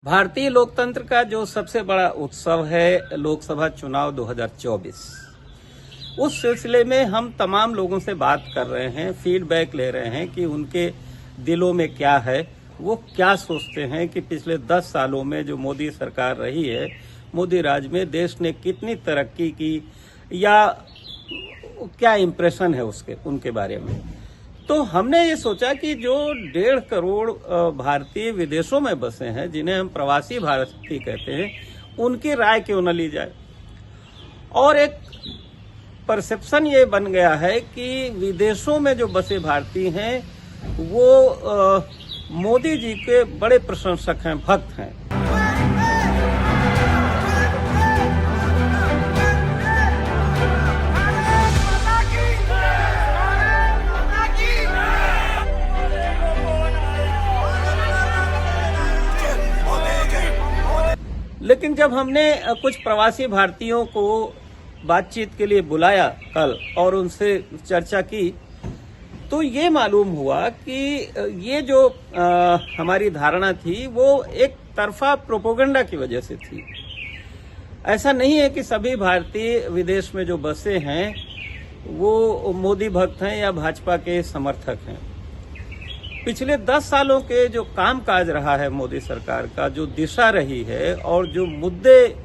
भारतीय लोकतंत्र का जो सबसे बड़ा उत्सव है लोकसभा चुनाव 2024, उस सिलसिले में हम तमाम लोगों से बात कर रहे हैं, फीडबैक ले रहे हैं कि उनके दिलों में क्या है, वो क्या सोचते हैं कि पिछले 10 सालों में जो मोदी सरकार रही है, मोदी राज में देश ने कितनी तरक्की की या क्या इम्प्रेशन है उसके उनके बारे में। तो हमने ये सोचा कि जो 1.5 करोड़ भारतीय विदेशों में बसे हैं, जिन्हें हम प्रवासी भारतीय कहते हैं, उनकी राय क्यों न ली जाए। और एक परसेप्शन ये बन गया है कि विदेशों में जो बसे भारतीय हैं वो मोदी जी के बड़े प्रशंसक हैं, भक्त हैं। लेकिन जब हमने कुछ प्रवासी भारतीयों को बातचीत के लिए बुलाया कल और उनसे चर्चा की, तो ये मालूम हुआ कि ये जो हमारी धारणा थी वो एक तरफा प्रोपेगेंडा की वजह से थी। ऐसा नहीं है कि सभी भारतीय विदेश में जो बसे हैं वो मोदी भक्त हैं या भाजपा के समर्थक हैं। पिछले 10 सालों के जो कामकाज रहा है मोदी सरकार का, जो दिशा रही है और जो मुद्दे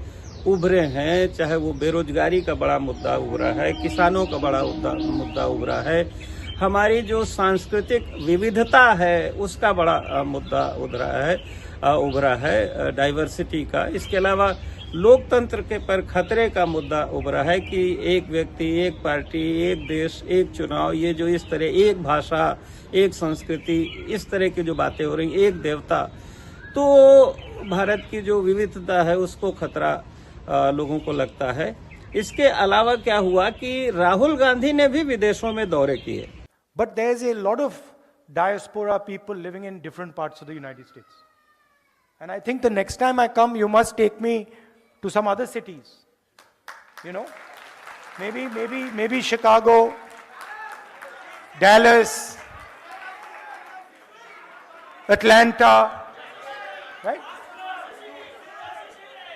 उभरे हैं, चाहे वो बेरोजगारी का बड़ा मुद्दा उभरा है, किसानों का बड़ा मुद्दा उभरा है, हमारी जो सांस्कृतिक विविधता है उसका बड़ा मुद्दा उभरा है, डाइवर्सिटी का। इसके अलावा लोकतंत्र के पर खतरे का मुद्दा उभरा है कि एक व्यक्ति, एक पार्टी, एक देश, एक चुनाव, ये जो इस तरह एक भाषा, एक संस्कृति, इस तरह की जो बातें हो रही, एक देवता, तो भारत की जो विविधता है उसको खतरा लोगों को लगता है। इसके अलावा क्या हुआ कि राहुल गांधी ने भी विदेशों में दौरे किए। But there is a lot of diaspora people living in different parts of the United States. And I think the next time I come, you must take me to some other cities. You know, maybe Chicago, Dallas, Atlanta, right?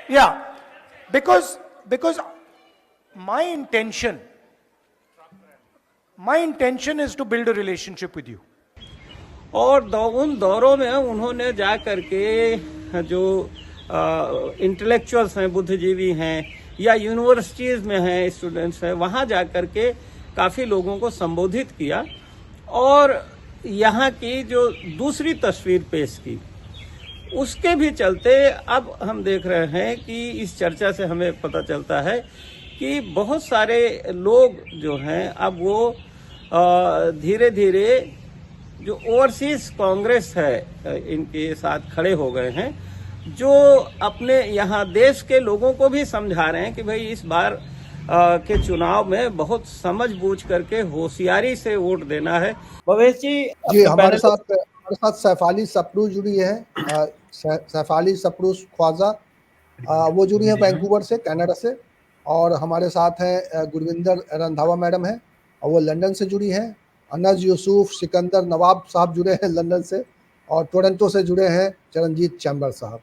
Yeah, because my intention is to build a relationship with you. और उन दौरों में उन्होंने जा करके जो intellectuals हैं, बुद्धिजीवी हैं या यूनिवर्सिटीज में हैं स्टूडेंट्स हैं, वहां जा करके काफी लोगों को संबोधित किया और यहाँ की जो दूसरी तस्वीर पेश की। उसके भी चलते अब हम देख रहे हैं कि इस चर्चा से हमें पता चलता है कि बहुत सारे लोग जो हैं अब वो धीरे धीरे जो ओवरसीज कांग्रेस है इनके साथ खड़े हो गए हैं, जो अपने यहाँ देश के लोगों को भी समझा रहे हैं कि भाई इस बार के चुनाव में बहुत समझ बूझ करके होशियारी से वोट देना है। भवेश जी हमारे साथ सैफाली सप्रू जुड़ी है, सैफाली सप्रू ख्वाजा, वो जुड़ी है वैंकूवर से, कनाडा से। और हमारे साथ हैं गुरविंदर रंधावा मैडम है और वो लंदन से जुड़ी हैं। अनज यूसुफ सिकंदर नवाब साहब जुड़े हैं लंदन से, और टोरंटो से जुड़े हैं चरणजीत चैम्बर साहब।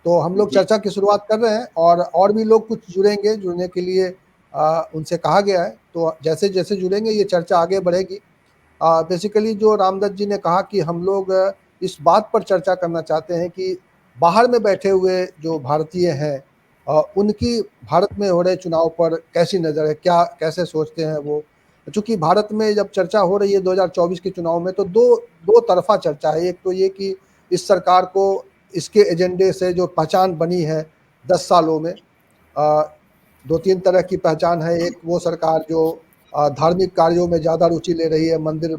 तो हम लोग चर्चा की शुरुआत कर रहे हैं और भी लोग कुछ जुड़ेंगे, जुड़ने के लिए उनसे कहा गया है। तो जैसे जैसे जुड़ेंगे ये चर्चा आगे बढ़ेगी। बेसिकली जो रामदत्त जी ने कहा कि हम लोग इस बात पर चर्चा करना चाहते हैं कि बाहर में बैठे हुए जो भारतीय हैं उनकी भारत में हो रहे चुनाव पर कैसी नज़र है, क्या कैसे सोचते हैं वो। चूँकि भारत में जब चर्चा हो रही है 2024 के चुनाव में, तो दो तरफा चर्चा है। एक तो ये कि इस सरकार को इसके एजेंडे से जो पहचान बनी है 10 सालों में, 2-3 तरह की पहचान है। एक वो सरकार जो धार्मिक कार्यों में ज़्यादा रुचि ले रही है, मंदिर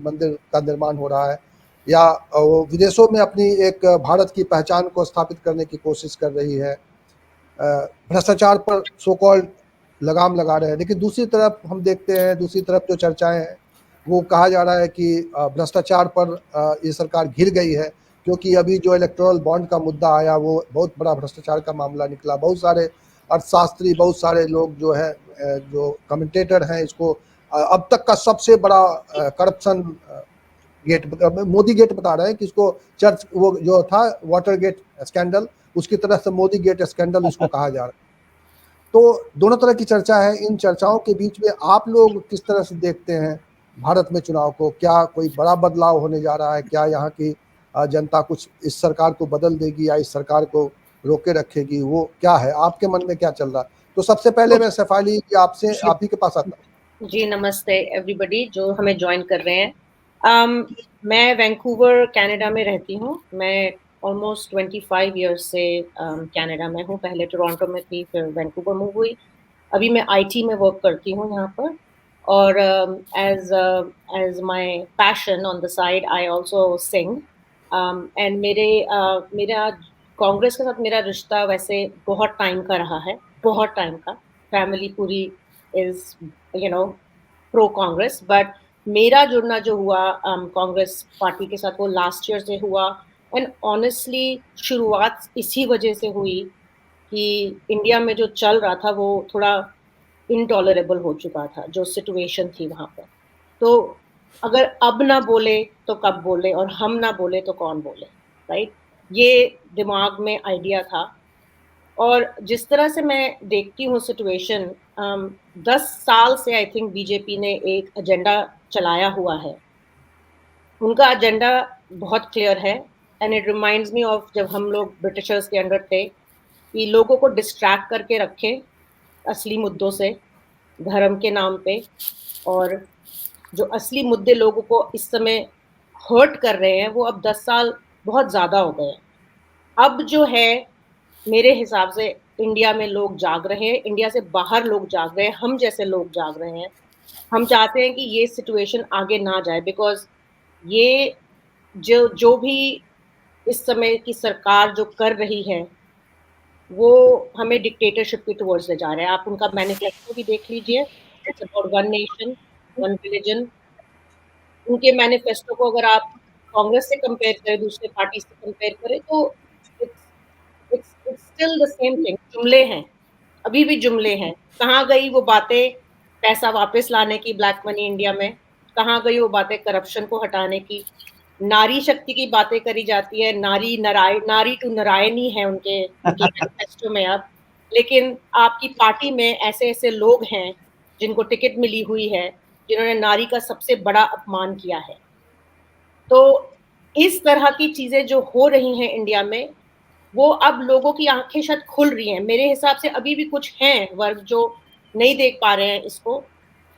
का निर्माण हो रहा है, या वो विदेशों में अपनी एक भारत की पहचान को स्थापित करने की कोशिश कर रही है, भ्रष्टाचार पर सो कॉल्ड लगाम लगा रहे हैं। लेकिन दूसरी तरफ हम देखते हैं, दूसरी तरफ जो चर्चाएं हैं वो कहा जा रहा है कि भ्रष्टाचार पर ये सरकार घिर गई है, क्योंकि अभी जो इलेक्टोरल बॉन्ड का मुद्दा आया वो बहुत बड़ा भ्रष्टाचार का मामला निकला। बहुत सारे अर्थशास्त्री, बहुत सारे लोग जो है, जो कमेंटेटर हैं, इसको अब तक का सबसे बड़ा करप्शन गेट, मोदी गेट बता रहे हैं कि इसको चर्च, वो जो था वाटर गेट स्कैंडल, उसकी तरह से मोदी गेट स्कैंडल इसको कहा जा रहा है। तो दोनों तरह की चर्चा है। इन चर्चाओं के बीच में आप लोग किस तरह से देखते हैं भारत में चुनाव को? क्या कोई बड़ा बदलाव होने जा रहा है? क्या यहाँ की जनता कुछ इस सरकार को बदल देगी या इस सरकार को रोके रखेगी? वो क्या है आपके मन में, क्या चल रहा है? तो सबसे पहले मैं सैफाली आपसे, आप ही के पास आता हूँ। जी नमस्ते एवरीबॉडी जो हमें ज्वाइन कर रहे हैं। मैं वैंकूवर कनाडा में रहती हूँ। मैं ऑलमोस्ट 25 इयर्स से कनाडा में हूँ। पहले टोरंटो में थी, फिर वैंकूवर मूव हुई। अभी मैं आईटी में वर्क करती हूँ यहाँ पर। और as my passion on the side I also sing. And मेरा कांग्रेस के साथ मेरा रिश्ता वैसे बहुत टाइम का रहा है, बहुत टाइम का। फैमिली पूरी इज प्रो कांग्रेस, बट मेरा जुड़ना जो हुआ कांग्रेस पार्टी के साथ वो लास्ट ईयर से हुआ। एंड ऑनेस्टली शुरुआत इसी वजह से हुई कि इंडिया में जो चल रहा था वो थोड़ा इनटॉलरेबल हो चुका था, जो सिचुएशन थी वहाँ पर। तो अगर अब ना बोले तो कब बोले, और हम ना बोले तो कौन बोले, राइट? ये दिमाग में आइडिया था। और जिस तरह से मैं देखती हूँ सिचुएशन, 10 साल से आई थिंक बीजेपी ने एक एजेंडा चलाया हुआ है। उनका एजेंडा बहुत क्लियर है। And it reminds me of जब हम लोग ब्रिटिशर्स के अंडर थे, कि लोगों को डिस्ट्रैक्ट करके रखें असली मुद्दों से, धर्म के नाम पे। और जो असली मुद्दे लोगों को इस समय हर्ट कर रहे हैं वो अब 10 साल बहुत ज़्यादा हो गए हैं। अब जो है मेरे हिसाब से इंडिया में लोग जाग रहे हैं, इंडिया से बाहर लोग जाग रहे हैं, हम जैसे लोग जाग रहे हैं। हम चाहते हैं कि ये सिचुएशन आगे ना जाए, बिकॉज ये जो भी इस समय की सरकार जो कर रही है वो हमें डिक्टेटरशिप की टुवर्ड्स ले जा रहे हैं। आप उनका मैनिफेस्टो भी देख लीजिए, it's about one nation one religion. उनके मैनिफेस्टो को अगर आप कांग्रेस से कंपेयर करें, दूसरे पार्टी से कंपेयर करें, तो it's still the same thing. जुमले हैं, अभी भी जुमले हैं। कहाँ गई वो बातें पैसा वापस लाने की, ब्लैक मनी इंडिया में? कहाँ गई वो बातें करप्शन को हटाने की? नारी शक्ति की बातें करी जाती है, नारी टू नारायणी है उनके मैनिफेस्टो में अब। लेकिन आपकी पार्टी में ऐसे ऐसे लोग हैं जिनको टिकट मिली हुई है, जिन्होंने नारी का सबसे बड़ा अपमान किया है। तो इस तरह की चीजें जो हो रही हैं इंडिया में, वो अब लोगों की आंखें शायद खुल रही हैं। मेरे हिसाब से अभी भी कुछ हैं वर्ग जो नहीं देख पा रहे हैं इसको।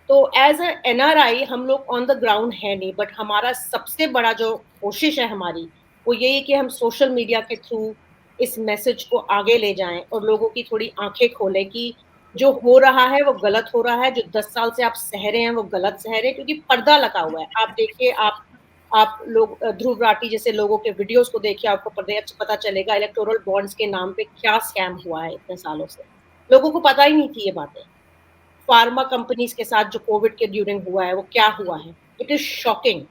तो एज अ एनआरआई हम लोग ऑन द ग्राउंड है नहीं, बट हमारा सबसे बड़ा जो कोशिश है हमारी, वो यही कि हम सोशल मीडिया के थ्रू इस मैसेज को आगे ले जाएं और लोगों की थोड़ी आंखें खोलें कि जो हो रहा है वो गलत हो रहा है। जो 10 साल से आप सह रहे हैं वो गलत सह रहे हैं, क्योंकि पर्दा लगा हुआ है। आप देखिए, आप लोग ध्रुव राठी जैसे लोगों के वीडियोस को देखिए, आपको पता चलेगा इलेक्टोरल बॉन्ड्स के नाम पे क्या स्कैम हुआ है इतने सालों से। लोगों को पता ही नहीं थी ये बातें। फार्मा कंपनीज के साथ जो कोविड के ड्यूरिंग हुआ है वो क्या हुआ है, it is shocking.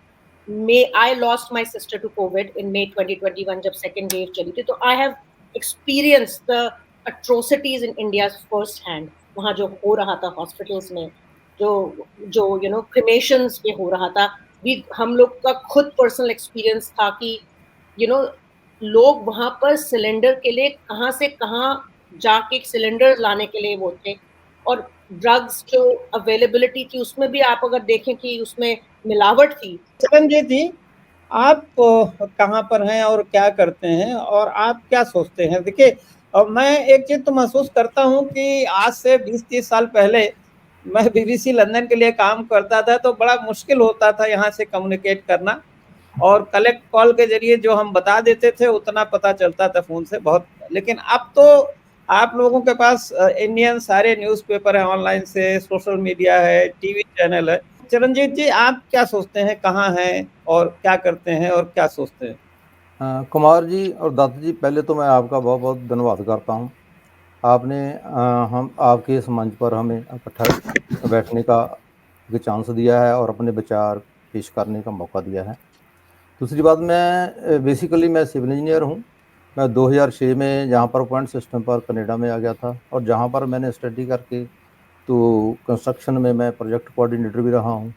I lost my sister to covid in May 2021 जब सेकेंड वेव चली थी। तो I have experience the atrocities in India first hand. वहाँ जो हो रहा था हॉस्पिटल्स में, जो क्रिमेशंस पे हो रहा था, भी हम लोग का खुद पर्सनल एक्सपीरियंस था कि लोग वहाँ पर सिलेंडर के लिए कहाँ से कहाँ जाके सिलेंडर लाने के लिए वो थे। और ड्रग्स जो अवेलेबिलिटी थी उसमें भी आप अगर देखें कि उसमें मिलावट थी। चरणजीत जी, आप कहाँ पर हैं और क्या करते हैं और आप क्या सोचते हैं? देखिए, मैं एक चीज तो महसूस करता हूँ कि आज से 20-30 साल पहले मैं बीबीसी लंदन के लिए काम करता था, तो बड़ा मुश्किल होता था यहाँ से कम्युनिकेट करना, और कलेक्ट कॉल के जरिए जो हम बता देते थे उतना पता चलता था फोन से बहुत। लेकिन अब तो आप लोगों के पास इंडियन सारे न्यूज़पेपर है, ऑनलाइन से सोशल मीडिया है, टीवी चैनल है। चरणजीत जी, आप क्या सोचते हैं, कहाँ हैं और क्या करते हैं और क्या सोचते हैं? कुमार जी और दत्त जी, पहले तो मैं आपका बहुत बहुत धन्यवाद करता हूँ। आपने हम आपके इस मंच पर हमें इकट्ठा बैठने का एक चांस दिया है और अपने विचार पेश करने का मौका दिया है। दूसरी बात, मैं बेसिकली मैं सिविल इंजीनियर हूँ। मैं 2006 में जहाँ पर पॉइंट सिस्टम पर कनाडा में आ गया था, और जहाँ पर मैंने स्टडी करके तो कंस्ट्रक्शन में मैं प्रोजेक्ट कोऑर्डिनेटर भी रहा हूँ।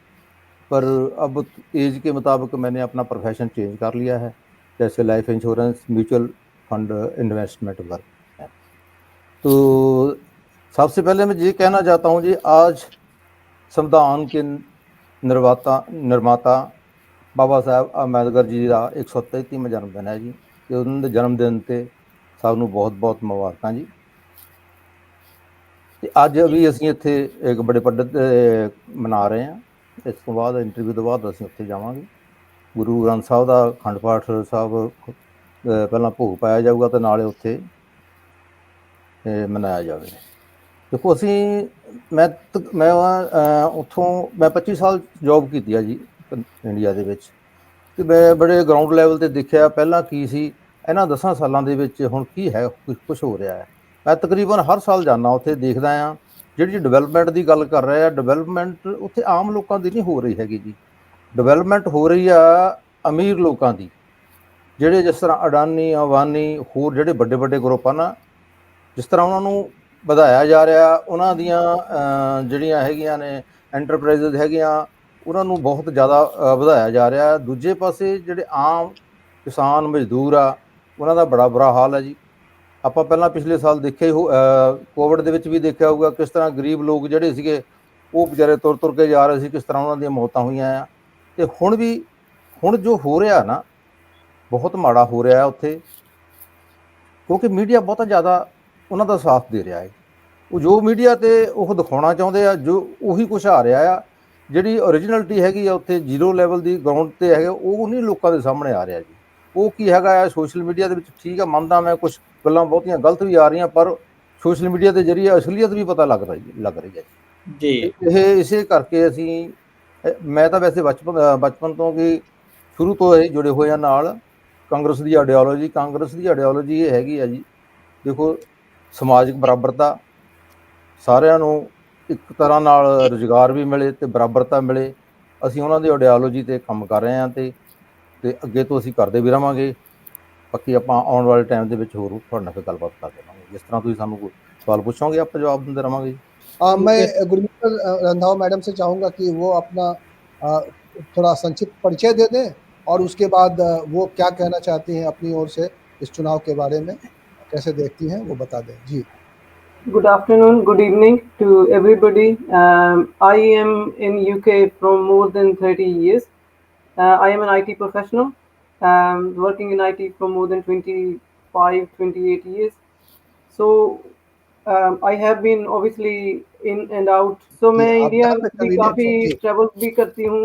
पर अब एज के मुताबिक मैंने अपना प्रोफेशन चेंज कर लिया है, जैसे life insurance, mutual fund, investment work है। तो सबसे पहले मैं ये कहना चाहता हूँ जी, आज संविधान के निर्माता बाबा साहब अंबेडकर जी का 133वां जन्मदिन है जी, ਤੇ ਉਹਨਾਂ ਦੇ ਜਨਮ ਦਿਨ ਤੇ ਸਭ ਨੂੰ ਬਹੁਤ-ਬਹੁਤ ਮੁਬਾਰਕਾਂ ਜੀ। ਤੇ ਅੱਜ ਵੀ ਅਸੀਂ ਇੱਥੇ ਇੱਕ ਬੜੇ ਪੱਧਰ ਤੇ ਮਨਾ ਰਹੇ ਹਾਂ। ਇਸ ਤੋਂ ਬਾਅਦ ਇੰਟਰਵਿਊ ਤੋਂ ਬਾਅਦ ਅਸੀਂ ਉੱਥੇ ਜਾਵਾਂਗੇ। ਗੁਰੂ ਗ੍ਰੰਥ ਸਾਹਿਬ ਦਾ ਅਖੰਡ ਪਾਠ ਸਾਹਿਬ ਪਹਿਲਾਂ ਭੋਗ ਪਾਇਆ ਜਾਊਗਾ ਤੇ ਨਾਲੇ ਉੱਥੇ ਮਨਾਇਆ ਜਾਵੇ। ਦੇਖੋ ਅਸੀਂ ਮੈਂ ਉੱਥੋਂ ਮੈਂ 25 ਸਾਲ ਜੋਬ ਕੀਤੀ ਆ ਜੀ ਇੰਡੀਆ ਦੇ ਵਿੱਚ, ਤੇ ਮੈਂ ਬੜੇ ਗਰਾਊਂਡ ਲੈਵਲ ਤੇ ਦੇਖਿਆ ਪਹਿਲਾਂ ਕੀ ਸੀ, ਇਹਨਾਂ 10 ਸਾਲਾਂ ਦੇ ਵਿੱਚ ਹੁਣ ਕੀ ਹੈ, ਕੁਛ ਹੋ ਰਿਹਾ ਹੈ। ਮੈਂ ਤਕਰੀਬਨ ਹਰ ਸਾਲ ਜਾਂਦਾ ਉੱਥੇ, ਦੇਖਦਾ ਹਾਂ ਜਿਹੜੀ ਡਿਵੈਲਪਮੈਂਟ ਦੀ ਗੱਲ ਕਰ ਰਹੇ ਆ, ਡਿਵੈਲਪਮੈਂਟ ਉੱਥੇ ਆਮ ਲੋਕਾਂ ਦੀ ਨਹੀਂ ਹੋ ਰਹੀ ਹੈਗੀ ਜੀ। ਡਿਵੈਲਪਮੈਂਟ ਹੋ ਰਹੀ ਆ ਅਮੀਰ ਲੋਕਾਂ ਦੀ, ਜਿਹੜੇ ਜਿਸ ਤਰ੍ਹਾਂ ਅਡਾਨੀ, ਅੰਬਾਨੀ, ਹੋਰ ਜਿਹੜੇ ਵੱਡੇ ਵੱਡੇ ਗਰੁੱਪ ਆ ਨਾ, ਜਿਸ ਤਰ੍ਹਾਂ ਉਹਨਾਂ ਨੂੰ ਵਧਾਇਆ ਜਾ ਰਿਹਾ, ਉਹਨਾਂ ਦੀਆਂ ਜਿਹੜੀਆਂ ਹੈਗੀਆਂ ਨੇ ਐਂਟਰਪ੍ਰਾਈਜ਼ਸ ਹੈਗੀਆਂ, ਉਹਨਾਂ ਨੂੰ ਬਹੁਤ ਜ਼ਿਆਦਾ ਵਧਾਇਆ ਜਾ ਰਿਹਾ। ਦੂਜੇ ਪਾਸੇ ਜਿਹੜੇ ਆਮ ਕਿਸਾਨ ਮਜ਼ਦੂਰ ਆ, ਉਹਨਾਂ ਦਾ ਬੜਾ ਬੁਰਾ ਹਾਲ ਹੈ ਜੀ। ਆਪਾਂ ਪਹਿਲਾਂ ਪਿਛਲੇ ਸਾਲ ਦੇਖਿਆ ਕੋਵਿਡ ਦੇ ਵਿੱਚ ਵੀ ਦੇਖਿਆ ਹੋਊਗਾ ਕਿਸ ਤਰ੍ਹਾਂ ਗਰੀਬ ਲੋਕ ਜਿਹੜੇ ਸੀਗੇ ਉਹ ਵਿਚਾਰੇ ਤੁਰ ਤੁਰ ਕੇ ਜਾ ਰਹੇ ਸੀ, ਕਿਸ ਤਰ੍ਹਾਂ ਉਹਨਾਂ ਦੀਆਂ ਮੌਤਾਂ ਹੋਈਆਂ ਆ। ਤੇ ਹੁਣ ਜੋ ਹੋ ਰਿਹਾ ਨਾ, ਬਹੁਤ ਮਾੜਾ ਹੋ ਰਿਹਾ ਉੱਥੇ, ਕਿਉਂਕਿ ਮੀਡੀਆ ਬਹੁਤਾ ਜ਼ਿਆਦਾ ਉਹਨਾਂ ਦਾ ਸਾਥ ਦੇ ਰਿਹਾ ਹੈ। ਉਹ ਜੋ ਮੀਡੀਆ ਤੇ ਉਹ ਦਿਖਾਉਣਾ ਚਾਹੁੰਦੇ ਆ, ਜੋ ਉਹੀ ਕੁਛ ਆ ਰਿਹਾ ਆ। ਜਿਹੜੀ ਓਰੀਜਨਲਿਟੀ ਹੈਗੀ ਆ ਉੱਥੇ ਜ਼ੀਰੋ ਲੈਵਲ ਦੀ ਗਰਾਊਂਡ ਤੇ ਹੈਗਾ, ਉਹ ਨਹੀਂ ਲੋਕਾਂ ਦੇ ਸਾਹਮਣੇ ਆ ਰਿਹਾ ਜੀ। ਉਹ ਕੀ ਹੈਗਾ ਆ, ਸੋਸ਼ਲ ਮੀਡੀਆ ਦੇ ਵਿੱਚ ਠੀਕ ਆ, ਮੰਨਦਾ ਮੈਂ ਕੁਛ ਗੱਲਾਂ ਬਹੁਤੀਆਂ ਗਲਤ ਵੀ ਆ ਰਹੀਆਂ, ਪਰ ਸੋਸ਼ਲ ਮੀਡੀਆ ਦੇ ਜ਼ਰੀਏ ਅਸਲੀਅਤ ਵੀ ਪਤਾ ਲੱਗ ਰਹੀ ਹੈ ਜੀ। ਇਹ ਇਸੇ ਕਰਕੇ ਅਸੀਂ, ਮੈਂ ਤਾਂ ਵੈਸੇ ਬਚਪਨ ਤੋਂ ਕਿ ਸ਼ੁਰੂ ਤੋਂ ਇਹ ਜੁੜੇ ਹੋਏ ਆ ਨਾਲ ਕਾਂਗਰਸ ਦੀ ਆਈਡੀਓਲੋਜੀ ਇਹ ਹੈਗੀ ਆ ਜੀ। ਦੇਖੋ, ਸਮਾਜਿਕ ਬਰਾਬਰਤਾ, ਸਾਰਿਆਂ ਨੂੰ ਇੱਕ ਤਰ੍ਹਾਂ ਨਾਲ ਰੁਜ਼ਗਾਰ ਵੀ ਮਿਲੇ ਤੇ ਬਰਾਬਰਤਾ ਮਿਲੇ, ਅਸੀਂ ਉਹਨਾਂ ਦੀ ਆਈਡੀਓਲੋਜੀ ਤੇ ਕੰਮ ਕਰ ਰਹੇ ਹਾਂ ਤੇ ਅੱਗੇ ਤੋਂ ਅਸੀਂ ਕਰਦੇ ਵੀ ਰਹਾਂਗੇ। ਬਾਕੀ ਆਪਾਂ ਆਉਣ ਵਾਲੇ ਟਾਈਮ ਦੇ ਵਿੱਚ ਹੋਰ ਤੁਹਾਡੇ ਨਾਲ ਗੱਲਬਾਤ ਕਰਦੇ ਰਹਾਂਗੇ। जिस तरह तुम सानू सवाल पूछोगे आप जवाब देते रहांगे। मैं गुरमिंदर रंधावा मैडम से चाहूंगा कि वो अपना थोड़ा संक्षिप्त परिचय दे दें और उसके बाद वो क्या कहना चाहती हैं अपनी ओर से इस चुनाव के बारे में, कैसे देखती हैं वो बता दें जी। Good afternoon, good evening to everybody. I am in UK from more than 30 years. I am an IT professional, working in IT from more than 28 years. So I have been obviously in and out. So मैं India भी काफ़ी travel भी करती हूँ,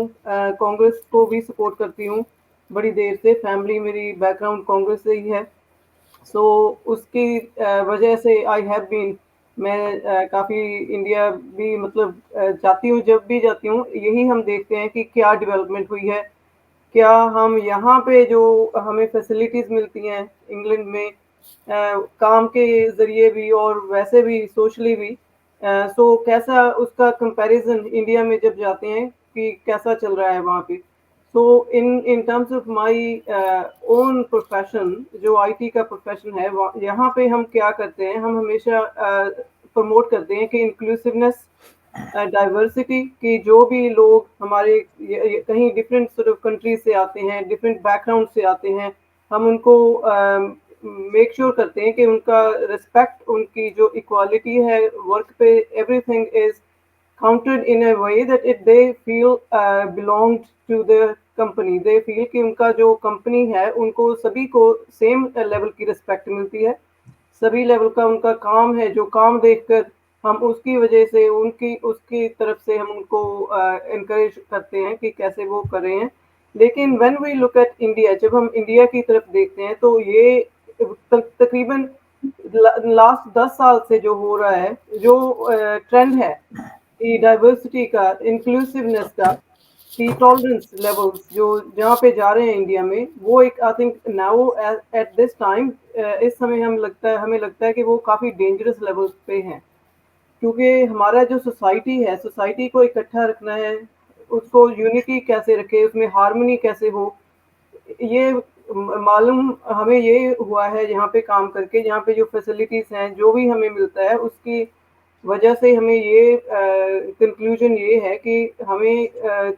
कांग्रेस को भी support करती हूँ बड़ी देर से। फैमिली मेरी बैकग्राउंड कांग्रेस से ही है, सो उसकी वजह से आई हैव बीन, मैं काफ़ी इंडिया भी मतलब जाती हूँ, जब भी जाती हूँ यही हम देखते हैं कि क्या डेवलपमेंट हुई है, क्या हम यहाँ पे जो हमें फैसिलिटीज़ मिलती हैं इंग्लैंड में काम के ज़रिए भी और वैसे भी सोशली भी, सो कैसा उसका कंपैरिजन इंडिया में जब जाते हैं कि कैसा चल रहा है वहाँ पे। So in terms of my own profession, जो आईटी का प्रोफेशन है, यहाँ पे हम क्या करते हैं, हम हमेशा प्रमोट करते हैं कि इंक्लूसिवनेस, डाइवर्सिटी, कि जो भी लोग हमारे कहीं डिफरेंट सॉर्ट ऑफ कंट्रीज से आते हैं, डिफरेंट बैकग्राउंड से आते हैं, हम उनको मेक श्योर करते हैं कि उनका रिस्पेक्ट, उनकी जो इक्वालिटी है वर्क पे, everything is counted in a way that it they feel belonged to the company, they feel कि उनका जो कंपनी है उनको सभी को सेम लेवल की रिस्पेक्ट मिलती है, सभी लेवल का उनका काम है, जो काम देखकर हम उसकी वजह से उसकी तरफ से हम उनको इनकरेज करते हैं कि कैसे वो कर रहे हैं। लेकिन when we look at India, जब हम इंडिया की तरफ देखते हैं तो ये तकरीबन लास्ट 10 साल से जो हो रहा है, जो ट्रेंड है डाइवर्सिटी का, इंक्लूसिवनेस का, की टॉलरेंस लेवल्स जो जहाँ पे जा रहे हैं इंडिया में, वो एक I think now at this time, इस समय हमें लगता है कि वो काफ़ी डेंजरस लेवल्स पे हैं, क्योंकि हमारा जो सोसाइटी है, सोसाइटी को इकट्ठा रखना है, उसको यूनिटी कैसे रखे, उसमें हार्मनी कैसे हो, ये मालूम हमें ये हुआ है यहाँ पे काम करके। यहाँ पे जो फैसिलिटीज़ हैं, जो भी हमें मिलता है, उसकी वजह से हमें ये कंक्लूजन ये है कि हमें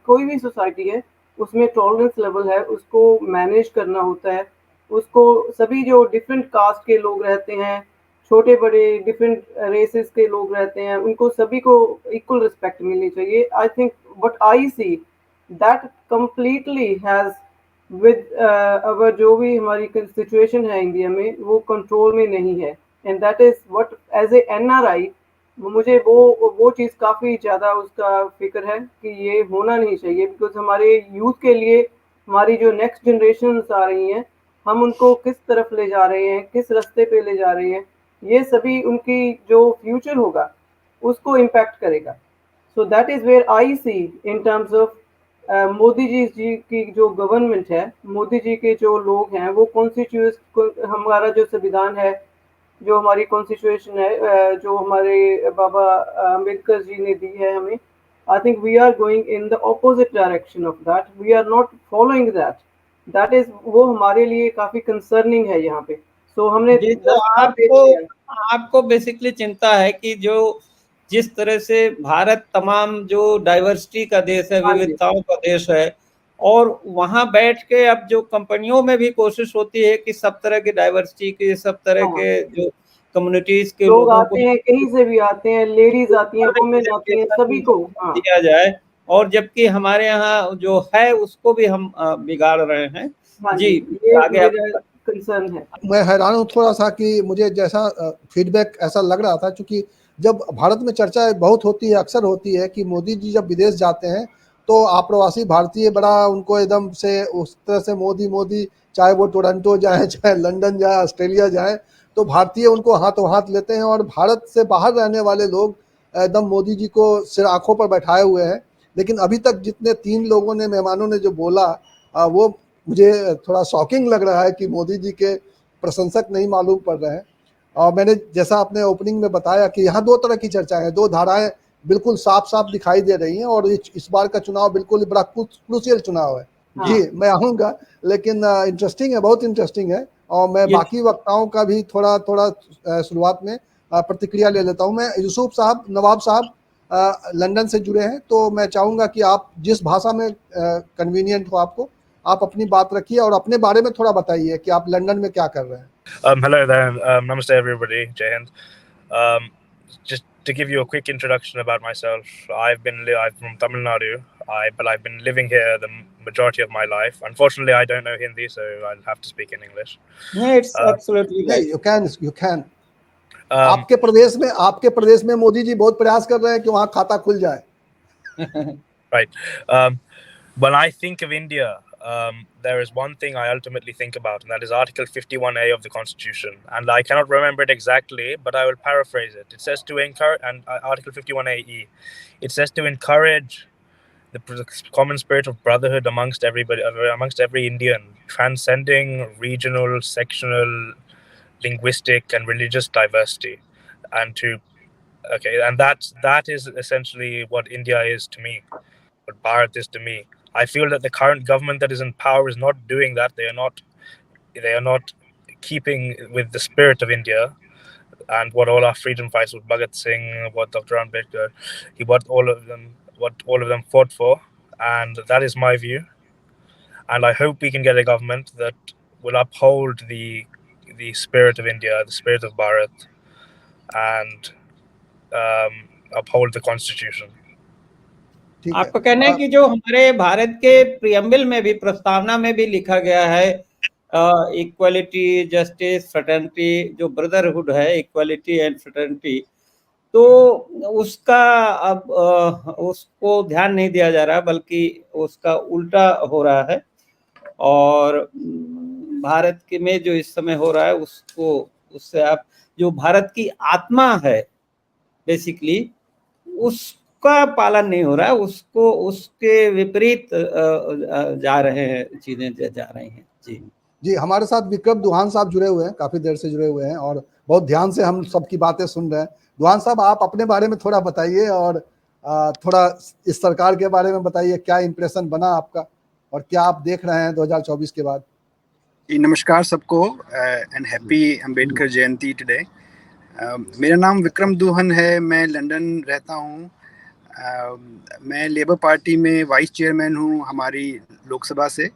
कोई भी सोसाइटी है उसमें टॉलरेंस लेवल है, उसको मैनेज करना होता है, उसको सभी जो डिफरेंट कास्ट के लोग रहते हैं, छोटे बड़े डिफरेंट रेसेस के लोग रहते हैं, उनको सभी को इक्वल रिस्पेक्ट मिलनी चाहिए। I think what I see that completely has with अगर जो भी हमारी सिचुएशन है इंडिया में वो कंट्रोल में नहीं है, and that is what as a NRI मुझे वो चीज़ काफ़ी ज़्यादा उसका फिक्र है कि ये होना नहीं चाहिए, बिकॉज हमारे यूथ के लिए हमारी जो नेक्स्ट जनरेशन आ रही हैं हम उनको किस तरफ ले जा रहे हैं, किस रास्ते पे ले जा रहे हैं, ये सभी उनकी जो फ्यूचर होगा उसको इम्पैक्ट करेगा। So that is where I see in terms of Modi ji की जो गवर्नमेंट है, मोदी जी के जो लोग हैं, वो कॉन्स्टिट्यूट हमारा जो संविधान है, जो हमारी कॉन्स्टिट्यूशन है, जो हमारे बाबा अम्बेडकर जी ने दी है हमें, I think we are going in the opposite direction of that, we are not following that is वो हमारे लिए काफी कंसर्निंग है यहाँ पे। सो हमने जी, तो आपको बेसिकली चिंता है कि जो जिस तरह से भारत तमाम जो डाइवर्सिटी का देश है, विविधताओं का देश है, और वहां बैठ के अब जो कंपनियों में भी कोशिश होती है कि सब तरह की डाइवर्सिटी के, सब तरह के जो कम्युनिटीज के लोग लोगों आते हैं, कहीं से भी आते हैं, लेडीज आती हैं, वुमेन आती हैं, सभी को दिया जाए, और जबकि हमारे यहाँ जो है उसको भी हम बिगाड़ रहे हैं। जी, ये आगे कंसर्न है। मैं हैरान हूँ थोड़ा सा कि मुझे जैसा फीडबैक ऐसा लग रहा था, क्योंकि जब भारत में चर्चा बहुत होती है, अक्सर होती है कि मोदी जी जब विदेश जाते हैं तो आप्रवासी भारतीय बड़ा उनको एकदम से उस तरह से मोदी मोदी, चाहे वो टोरंटो जाए, चाहे लंदन जाए, ऑस्ट्रेलिया जाए, तो भारतीय उनको हाथों हाथ लेते हैं, और भारत से बाहर रहने वाले लोग एकदम मोदी जी को सिर आंखों पर बैठाए हुए हैं। लेकिन अभी तक जितने 3 लोगों ने, मेहमानों ने जो बोला, वो मुझे थोड़ा शॉकिंग लग रहा है कि मोदी जी के प्रशंसक नहीं मालूम पड़ रहे हैं। और मैंने जैसा आपने ओपनिंग में बताया कि यहाँ 2 तरह की चर्चाएं हैं, 2 धाराएं बिल्कुल साफ साफ दिखाई दे रही हैं, और इस बार का चुनाव बिल्कुल बड़ा क्रूशियल चुनाव है। जी, मैं आऊँगा, लेकिन इंटरेस्टिंग है, बहुत इंटरेस्टिंग है। और मैं बाकी वक्ताओं का भी थोड़ा थोड़ा शुरुआत में प्रतिक्रिया ले लेता हूँ। मैं यूसुफ साहब, नवाब साहब लंदन से जुड़े हैं, तो मैं चाहूँगा कि आप जिस भाषा में कन्वीनियंट हो आपको, आप अपनी बात रखिए और अपने बारे में थोड़ा बताइए कि आप लंदन में क्या कर रहे हैं। Hello there, namaste everybody, Jai Hind. Just to give you a quick introduction about myself, I'm from Tamil Nadu, but I've been living here the majority of my life. Unfortunately, I don't know Hindi, so I'll have to speak in English. No, it's absolutely right. You can. आपके प्रदेश में मोदी जी बहुत प्रयास कर रहे हैं कि वहाँ खाता खुल जाए. Right. When I think of India, there is one thing I ultimately think about, and that is Article 51A of the Constitution. And I cannot remember it exactly, but I will paraphrase it. It says to encourage, and Article 51AE, it says to encourage the common spirit of brotherhood amongst everybody, amongst every Indian, transcending regional, sectional, linguistic, and religious diversity, and that is essentially what India is to me, what Bharat is to me. I feel that the current government that is in power is not doing that. They are not keeping with the spirit of India and what all our freedom fighters, what Bhagat Singh, what Dr. Ambedkar, what all of them fought for, and that is my view. And I hope we can get a government that will uphold the spirit of India, the spirit of Bharat, and uphold the Constitution. आपका कहना है कि जो हमारे भारत के preamble में भी, प्रस्तावना में भी लिखा गया है इक्वालिटी, जस्टिस, फ्रेटर्निटी, जो ब्रदरहुड है, इक्वालिटी एंड फ्रेटर्निटी, तो उसका अब उसको ध्यान नहीं दिया जा रहा, बल्कि उसका उल्टा हो रहा है। और भारत के में जो इस समय हो रहा है उससे आप जो भारत की आत्मा है बेसिकली उसका पालन नहीं हो रहा है, उसको उसके विपरीत जा रहे हैं, चीजें जा रही हैं। जी, हमारे साथ विक्रम दुहान साहब जुड़े हुए हैं, काफी देर से जुड़े हुए हैं और बहुत ध्यान से हम सबकी बातें सुन रहे हैं। दुहान साहब, आप अपने बारे में थोड़ा बताइए और थोड़ा इस सरकार के बारे में बताइए, क्या इंप्रेशन बना आपका और क्या आप देख रहे हैं 2024 के बाद। नमस्कार सबको, and happy Ambedkar Jayanti today. मेरा नाम विक्रम दूहन है, मैं लंदन रहता हूँ। मैं लेबर पार्टी में वाइस चेयरमैन हूँ हमारी लोकसभा से,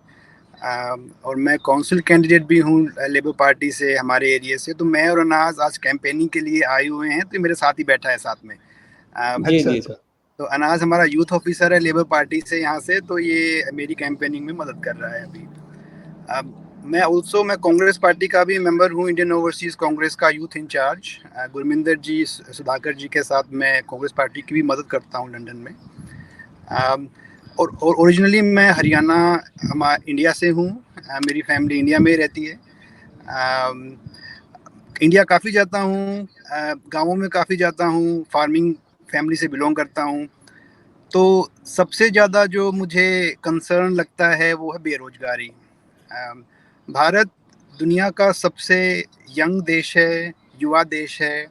और मैं काउंसिल कैंडिडेट भी हूँ लेबर पार्टी से हमारे एरिया से। तो मैं और अनाज आज कैंपेनिंग के लिए आए हुए हैं, तो मेरे साथ ही बैठा है साथ में। जी अच्छा जी सर। तो अनाज हमारा यूथ ऑफिसर है लेबर पार्टी से यहाँ से, तो ये मेरी कैंपेनिंग में मदद कर रहा है अभी। मैं कांग्रेस पार्टी का भी मेंबर हूँ, इंडियन ओवरसीज कांग्रेस का यूथ इंचार्ज। गुरमिंदर जी, सुधाकर जी के साथ मैं कांग्रेस पार्टी की भी मदद करता हूँ लंदन में। और ओरिजिनली मैं हरियाणा इंडिया से हूँ। मेरी फैमिली इंडिया में रहती है। इंडिया काफ़ी जाता हूँ, गाँवों में काफ़ी जाता हूँ, फार्मिंग फैमिली से बिलोंग करता हूँ। तो सबसे ज़्यादा जो मुझे कंसर्न लगता है वो है बेरोज़गारी। भारत दुनिया का सबसे यंग देश है, युवा देश है।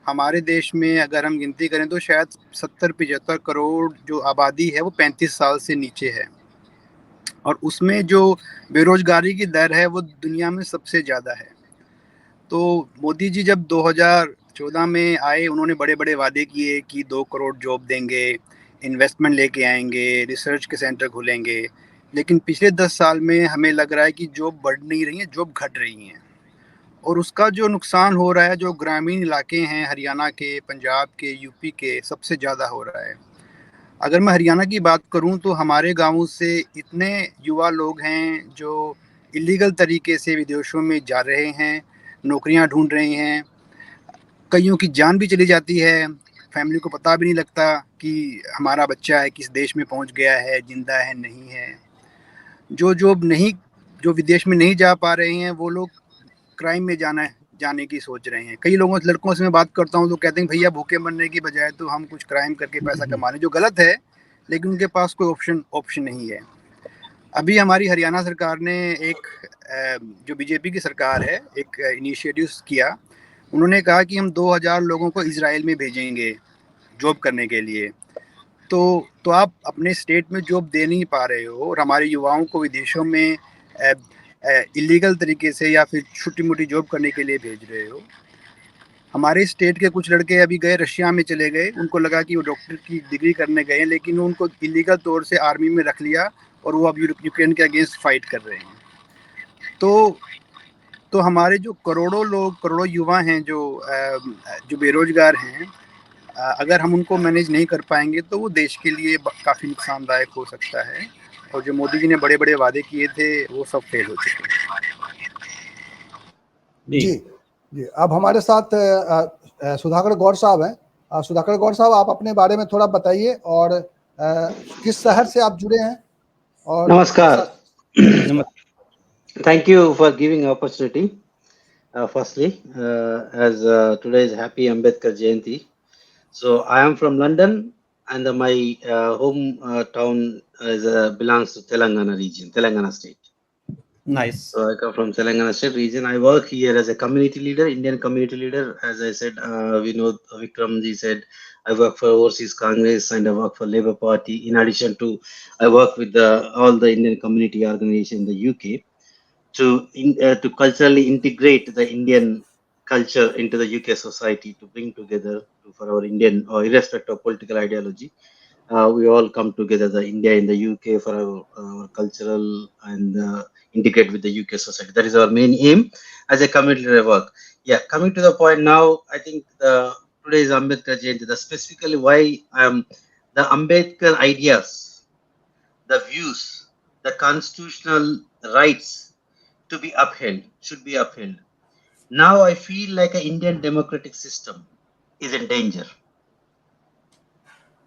हमारे देश में अगर हम गिनती करें तो शायद 70-75 करोड़ जो आबादी है वो 35 साल से नीचे है, और उसमें जो बेरोज़गारी की दर है वो दुनिया में सबसे ज़्यादा है। तो मोदी जी जब 2014 में आए, उन्होंने बड़े-बड़े वादे किए कि 2 करोड़ जॉब देंगे, इन्वेस्टमेंट लेके आएँगे, रिसर्च के सेंटर खुलेंगे। लेकिन पिछले 10 साल में हमें लग रहा है कि जॉब बढ़ नहीं रही हैं, जॉब घट रही हैं। और उसका जो नुकसान हो रहा है, जो ग्रामीण इलाके हैं हरियाणा के, पंजाब के, यूपी के, सबसे ज़्यादा हो रहा है। अगर मैं हरियाणा की बात करूं तो हमारे गाँव से इतने युवा लोग हैं जो इलीगल तरीके से विदेशों में जा रहे हैं, नौकरियां ढूंढ रहे हैं। कईयों की जान भी चली जाती है, फैमिली को पता भी नहीं लगता कि हमारा बच्चा है किस देश में पहुंच गया है, जिंदा है नहीं है। जो विदेश में नहीं जा पा रहे हैं वो लोग क्राइम में जाने की सोच रहे हैं। कई लड़कों से मैं बात करता हूँ तो कहते हैं भैया भूखे मरने की बजाय तो हम कुछ क्राइम करके पैसा कमा लें, जो गलत है, लेकिन उनके पास कोई ऑप्शन नहीं है। अभी हमारी हरियाणा सरकार ने जो बीजेपी की सरकार है, एक इनिशिएटिव किया। उन्होंने कहा कि हम 2000 लोगों को इजराइल में भेजेंगे जॉब करने के लिए। तो आप अपने स्टेट में जॉब दे नहीं पा रहे हो और हमारे युवाओं को विदेशों में इलीगल तरीके से या फिर छोटी मोटी जॉब करने के लिए भेज रहे हो। हमारे स्टेट के कुछ लड़के अभी गए, रशिया में चले गए, उनको लगा कि वो डॉक्टर की डिग्री करने गए, लेकिन उनको इलीगल तौर से आर्मी में रख लिया और वो अब यूक्रेन के अगेंस्ट फाइट कर रहे हैं। तो हमारे जो करोड़ों युवा हैं जो बेरोजगार हैं, अगर हम उनको मैनेज नहीं कर पाएंगे तो वो देश के लिए काफ़ी नुकसानदायक हो सकता है। और जो मोदी जी ने बड़े बड़े वादे किए थे वो सब फेल हो चुके हैं। जी जी। अब हमारे साथ सुधाकर गौर साहब हैं। सुधाकर गौर साहब, आप अपने बारे में थोड़ा बताइए और किस शहर से आप जुड़े हैं? और Namaskar. Thank you for giving opportunity. Firstly, as today is Happy Ambedkar Jayanti, so I am from London, and my home town belongs to Telangana region, Telangana state. Nice. So I come from Telangana state region. I work here as a community leader, Indian community leader. As I said, Vikramji said, I work for Overseas Congress and I work for Labour Party. In addition to, I work with all the Indian community organization in the UK to culturally integrate the Indian culture into the UK society, to bring together for our Indian, or irrespective of political ideology. We all come together, the India in the UK, for our cultural and integrate with the UK society. That is our main aim as a community work. Yeah, coming to the point now, I think today is Ambedkar Jayanti. Specifically why the Ambedkar ideas, the views, the constitutional rights to be upheld, should be upheld. Now I feel like an Indian democratic system is in danger.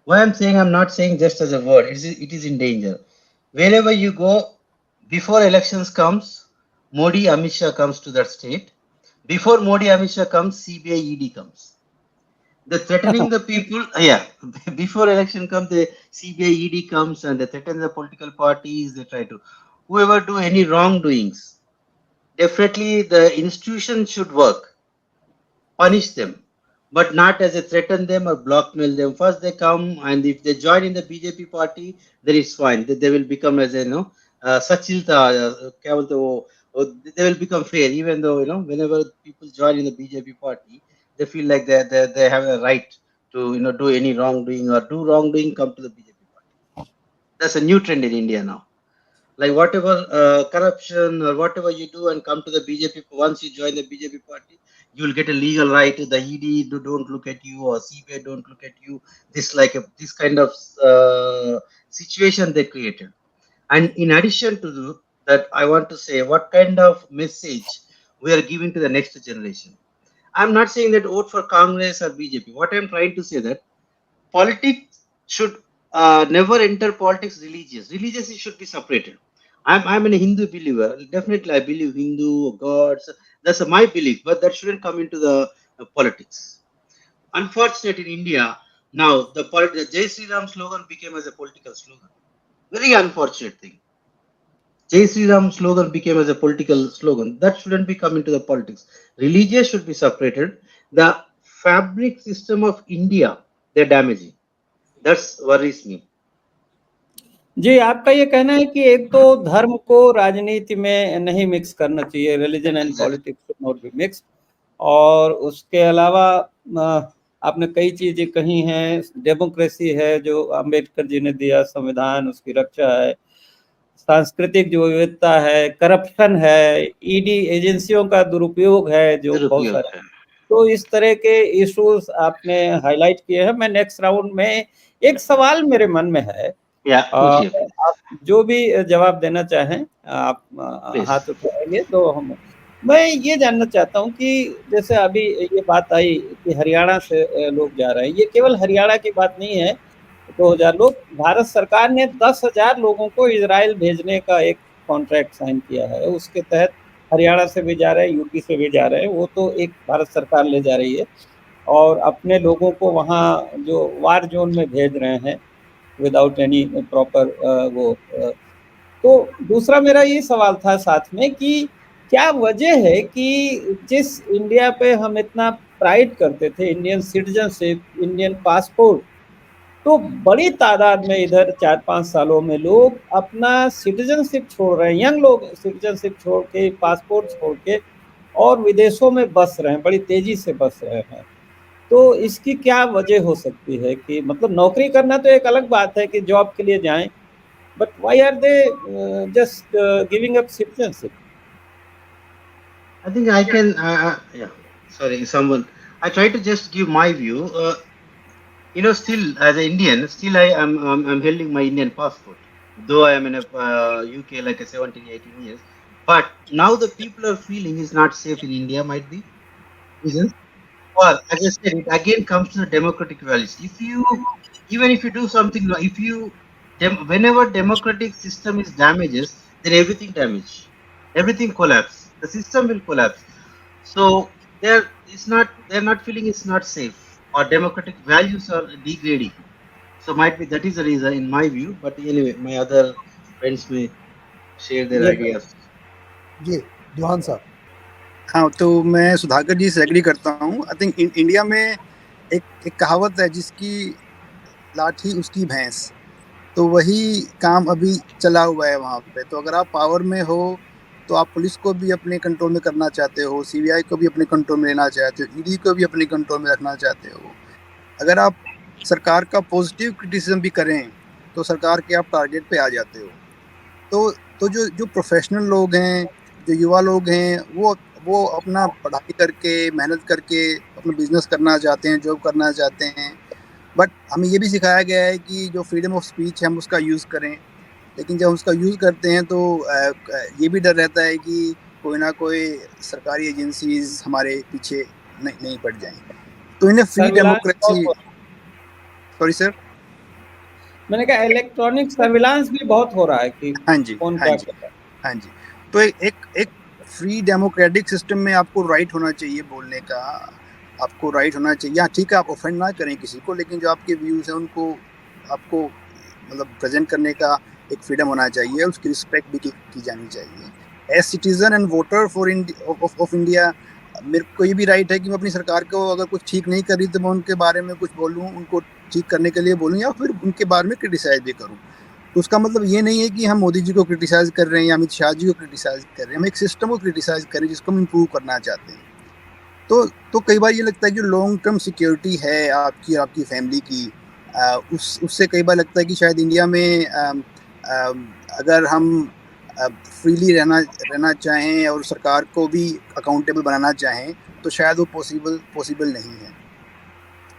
Why I'm not saying just as a word, it is in danger. Wherever you go, before elections comes, Modi, Amit Shah comes to that state. Before Modi, Amit Shah comes, CBI, ED comes. They're threatening the people. Yeah, before election comes, the CBI, ED comes and they threaten the political parties. They try to, whoever do any wrongdoings, definitely the institution should work, punish them, but not as a threaten them or blackmail them. First they come, and if they join in the BJP party, then it's fine. They will become as Sachilta, they will become fair. Even though whenever people join in the BJP party, they feel like they have a right to do any wrongdoing or do wrongdoing, come to the BJP party. That's a new trend in India now. Like whatever corruption or whatever you do and come to the BJP, once you join the BJP party, you will get a legal right. The ED don't look at you, or CBI don't look at you. This kind of situation they created. And in addition to that, I want to say what kind of message we are giving to the next generation. I'm not saying that vote for Congress or BJP. What I'm trying to say that politics should never enter politics religious. Religious should be separated. I'm a Hindu believer. Definitely, I believe Hindu gods. That's my belief, but that shouldn't come into the politics. Unfortunately, in India, now the Jai Sri Ram slogan became as a political slogan. Very unfortunate thing. Jai Sri Ram slogan became as a political slogan. That shouldn't be come into the politics. Religious should be separated. The fabric system of India, they're damaging. That's worries me. जी, आपका ये कहना है कि एक तो धर्म को राजनीति में नहीं मिक्स करना चाहिए, religion and politics should not be mix, और उसके अलावा आपने कई चीजें कही हैं, डेमोक्रेसी है जो अंबेडकर जी ने दिया, संविधान उसकी रक्षा है, सांस्कृतिक जो विविधता है, करप्शन है, ईडी एजेंसियों का दुरुपयोग है जो बहुत सारे, तो इस तरह के इश्यूज आपने हाईलाइट किए हैं। मैं नेक्स्ट राउंड में एक सवाल मेरे मन में है, आप जो भी जवाब देना चाहें आप हाथ उठाएंगे तो मैं ये जानना चाहता हूं कि जैसे अभी ये बात आई कि हरियाणा से लोग जा रहे हैं, ये केवल हरियाणा की बात नहीं है। 2000 लोग, भारत सरकार ने 10,000 लोगों को इजराइल भेजने का एक कॉन्ट्रैक्ट साइन किया है, उसके तहत हरियाणा से भी जा रहे हैं, यूपी से भी जा रहे हैं, वो तो एक भारत सरकार ले जा रही है और अपने लोगों को वहाँ जो वार जोन में भेज रहे हैं विदाउट एनी प्रॉपर वो। तो दूसरा मेरा ये सवाल था साथ में कि क्या वजह है कि जिस इंडिया पे हम इतना प्राइड करते थे, इंडियन सिटीजनशिप, इंडियन पासपोर्ट, तो बड़ी तादाद में इधर 4-5 सालों में लोग अपना सिटीजनशिप छोड़ रहे हैं, यंग लोग सिटीजनशिप छोड़ के, पासपोर्ट छोड़ के और विदेशों में बस रहे हैं, बड़ी तेजी से बस रहे हैं। तो इसकी क्या वजह हो सकती है कि मतलब नौकरी करना तो एक अलग बात है कि जॉब के लिए जाएं, but why are they just giving up citizenship? I think I can, I try to just give my view. Still as an Indian, still I'm holding my Indian passport, though I am in a UK like a 17-18 years. But now the people are feeling is not safe in India, might be reasons. Well, as I said, it again comes to the democratic values. Even if you do something, whenever democratic system is damages, then everything damage, everything collapse. The system will collapse. So they're not feeling it's not safe, or democratic values are degrading. So might be that is the reason in my view. But anyway, my other friends may share their ideas. जी, दुहान साहब। हाँ, तो मैं सुधाकर जी से agree करता हूँ। I think India में एक कहावत है, जिसकी लाठी उसकी भैंस, तो वही काम अभी चला हुआ है वहाँ पे। तो अगर आप पावर में हो तो आप पुलिस को भी अपने कंट्रोल में करना चाहते हो, सीबीआई को भी अपने कंट्रोल में लेना चाहते हो, ईडी को भी अपने कंट्रोल में रखना चाहते हो। अगर आप सरकार का पॉजिटिव क्रिटिसिज्म भी करें तो सरकार के आप टारगेट पे आ जाते हो। तो जो प्रोफेशनल लोग हैं, जो युवा लोग हैं, वो अपना पढ़ाई करके, मेहनत करके अपना बिजनेस करना चाहते हैं, जॉब करना चाहते हैं। बट हमें ये भी सिखाया गया है कि जो फ्रीडम ऑफ स्पीच है हम उसका यूज़ करें, लेकिन जब उसका यूज़ करते हैं तो ये भी डर रहता है कि कोई ना कोई सरकारी एजेंसीज हमारे पीछे नहीं पड़ जाएं। तो इन्हें फ्री डेमोक्रेसी, सॉरी सर, मैंने कहा इलेक्ट्रॉनिक सर्विलांस भी बहुत हो रहा है कि कौन क्या कर रहा है। तो एक फ्री डेमोक्रेटिक सिस्टम में आपको राइट होना चाहिए बोलने का, आपको राइट होना चाहिए। हाँ ठीक है, आप ऑफेंड ना करें किसी को, लेकिन जो आपके व्यूज़ हैं उनको आपको मतलब प्रेजेंट करने का एक फ्रीडम होना चाहिए, उसकी रिस्पेक्ट भी की जानी चाहिए। As citizen and voter of India, मेरे को ये भी राइट है कि मैं अपनी सरकार को अगर कुछ ठीक नहीं कर रही तो मैं उनके बारे में कुछ बोलूँ, उनको ठीक करने के लिए बोलूँ, या फिर उनके बारे में क्रिटिसाइज़ भी करूँ। तो उसका मतलब ये नहीं है कि हम मोदी जी को क्रिटिसाइज़ कर रहे हैं या अमित शाह जी को क्रिटिसाइज़ कर रहे हैं। हम एक सिस्टम को क्रिटिसाइज़ कर रहे हैं जिसको हम इम्प्रूव करना चाहते हैं। तो कई बार ये लगता है कि लॉन्ग टर्म सिक्योरिटी है आपकी फैमिली की, उससे कई बार लगता है कि शायद इंडिया में अगर हम फ्रीली रहना चाहें और सरकार को भी अकाउंटेबल बनाना चाहें तो शायद वो पॉसिबल नहीं है।